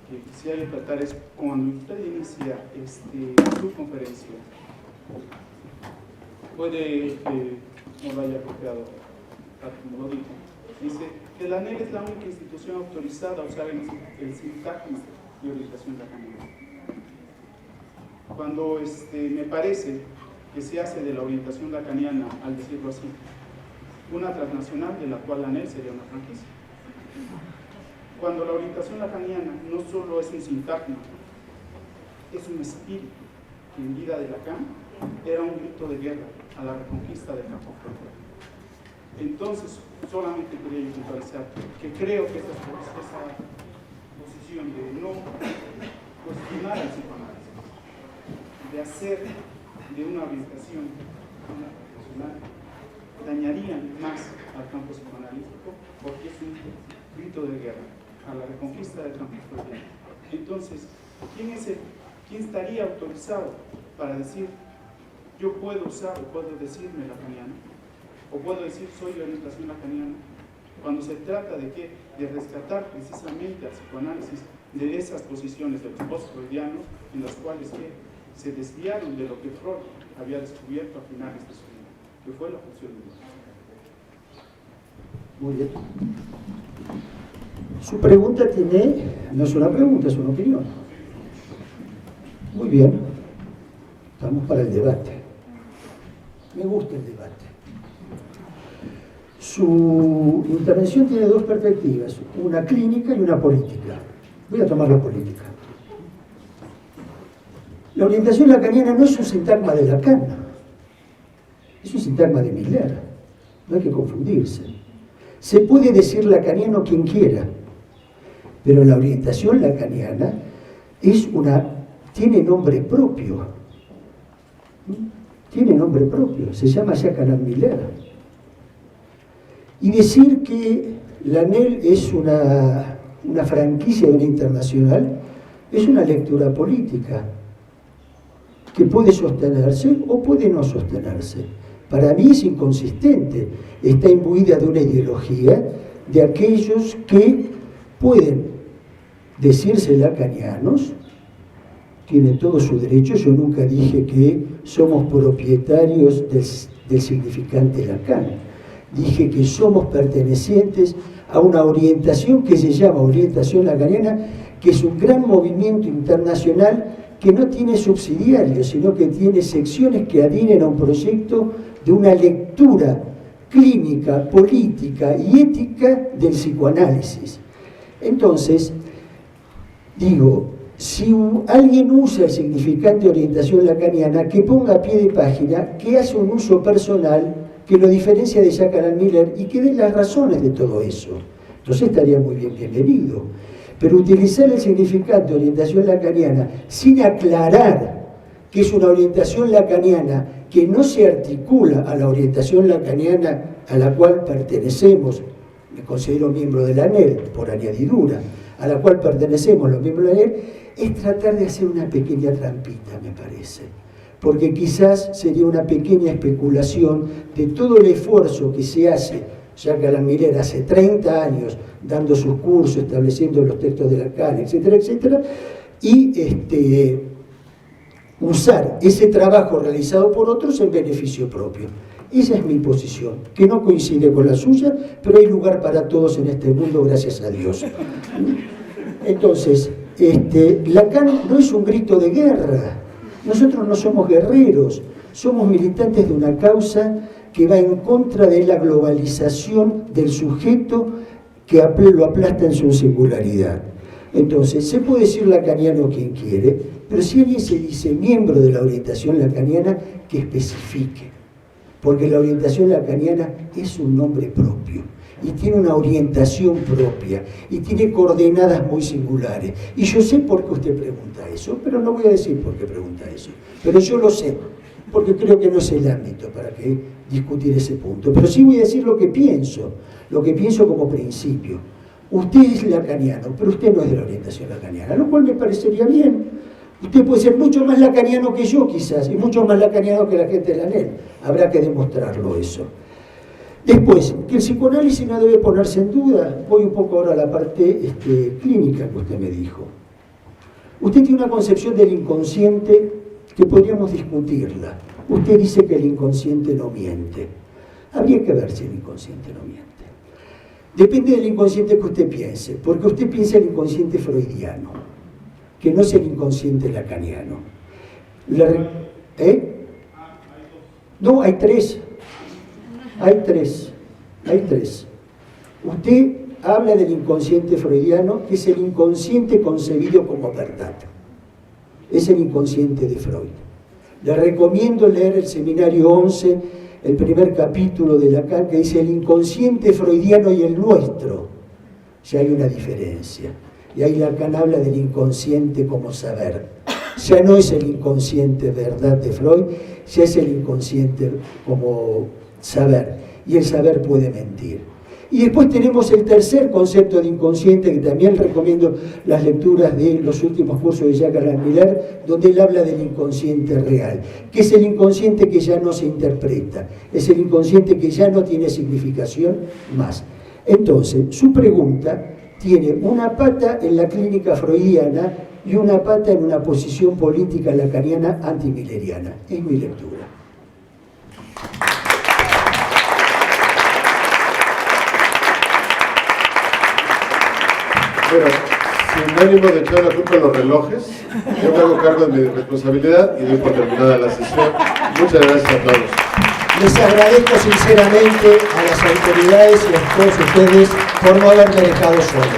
que quisiera tratar es cuando usted inicia su conferencia, puede que no lo haya apropiado, como lo dijo, dice que la ANEL es la única institución autorizada a usar el sintagma de orientación lacaniana. Cuando me parece que se hace de la orientación lacaniana, al decirlo así, una transnacional de la cual la ANEL sería una franquicia. Cuando la orientación lacaniana no solo es un sintagma, es un espíritu que en vida de Lacan era un grito de guerra a la reconquista del campo frontal. Entonces, solamente quería yo puntualizar que creo que esa posición de no cuestionar el psicoanálisis, de hacer de una orientación profesional, dañarían más al campo psicoanalítico porque es un grito de guerra a la reconquista del campo frontal. Entonces, ¿quién estaría autorizado para decir yo puedo usar o puedo decirme lacaniano? O puedo decir soy la orientación lacaniana, cuando se trata de qué? De rescatar precisamente al psicoanálisis de esas posiciones de los post-freudianos en las cuales se desviaron de lo que Freud había descubierto a finales de su vida, que fue la función humana. Muy bien. Su pregunta no es una pregunta, es una opinión. Muy bien. Estamos para el debate. Me gusta el debate. Su intervención tiene dos perspectivas, una clínica y una política. Voy a tomar la política. La orientación lacaniana no es un sintagma de Lacan, es un sintagma de Miller. No hay que confundirse. Se puede decir lacaniano quien quiera, pero la orientación lacaniana tiene nombre propio. Tiene nombre propio, se llama Jacques Alain Miller. Y decir que la ANEL es una franquicia de una internacional es una lectura política que puede sostenerse o puede no sostenerse. Para mí es inconsistente, está imbuida de una ideología de aquellos que pueden decirse lacanianos, tienen todo su derecho. Yo nunca dije que somos propietarios del significante Lacan, dije que somos pertenecientes a una orientación que se llama orientación lacaniana, que es un gran movimiento internacional que no tiene subsidiarios, sino que tiene secciones que adhieren a un proyecto de una lectura clínica, política y ética del psicoanálisis. Entonces, digo, si alguien usa el significante orientación lacaniana, que ponga a pie de página que hace un uso personal que lo diferencia de Jacques Alain Miller y que dé las razones de todo eso. Entonces estaría muy bienvenido. Pero utilizar el significante orientación lacaniana sin aclarar que es una orientación lacaniana que no se articula a la orientación lacaniana a la cual pertenecemos, me considero miembro de la ANEL por añadidura, a la cual pertenecemos los miembros de la ANEL, es tratar de hacer una pequeña trampita, me parece. Porque quizás sería una pequeña especulación de todo el esfuerzo que se hace, ya que Alain Miller hace 30 años dando sus cursos, estableciendo los textos de Lacan, etcétera, etcétera, y usar ese trabajo realizado por otros en beneficio propio. Esa es mi posición, que no coincide con la suya, pero hay lugar para todos en este mundo, gracias a Dios. Entonces, Lacan no es un grito de guerra. Nosotros no somos guerreros, somos militantes de una causa que va en contra de la globalización del sujeto que lo aplasta en su singularidad. Entonces, se puede decir lacaniano quien quiere, pero si alguien se dice miembro de la orientación lacaniana, que especifique, porque la orientación lacaniana es un nombre propio y tiene una orientación propia y tiene coordenadas muy singulares. Y yo sé por qué usted pregunta eso, pero no voy a decir por qué pregunta eso. Pero yo lo sé, porque creo que no es el ámbito para que discutir ese punto. Pero sí voy a decir lo que pienso como principio. Usted es lacaniano, pero usted no es de la orientación lacaniana, lo cual me parecería bien. Usted puede ser mucho más lacaniano que yo quizás, y mucho más lacaniano que la gente de la ANEL. Habrá que demostrarlo eso. Después, que el psicoanálisis no debe ponerse en duda. Voy un poco ahora a la parte clínica que usted me dijo. Usted tiene una concepción del inconsciente que podríamos discutirla. Usted dice que el inconsciente no miente. Habría que ver si el inconsciente no miente. Depende del inconsciente que usted piense, porque usted piensa el inconsciente freudiano, que no es el inconsciente lacaniano. No, hay tres. Hay tres. Usted habla del inconsciente freudiano, que es el inconsciente concebido como verdad. Es el inconsciente de Freud. Le recomiendo leer el seminario 11, el primer capítulo de Lacan, que dice el inconsciente freudiano y el nuestro. Ya hay una diferencia. Y ahí Lacan habla del inconsciente como saber. Ya no es el inconsciente verdad de Freud, ya es el inconsciente como saber. Y el saber puede mentir. Y después tenemos el tercer concepto de inconsciente, que también recomiendo las lecturas de los últimos cursos de Jacques Alain Miller, donde él habla del inconsciente real, que es el inconsciente que ya no se interpreta, es el inconsciente que ya no tiene significación más. Entonces, su pregunta tiene una pata en la clínica freudiana y una pata en una posición política lacaniana antimilleriana. Es mi lectura. Bueno, sin ánimo de echar la culpa a los relojes, yo me hago cargo de mi responsabilidad y doy por terminada la sesión. Muchas gracias a todos. Les agradezco sinceramente a las autoridades y a todos ustedes por no haberme dejado solo.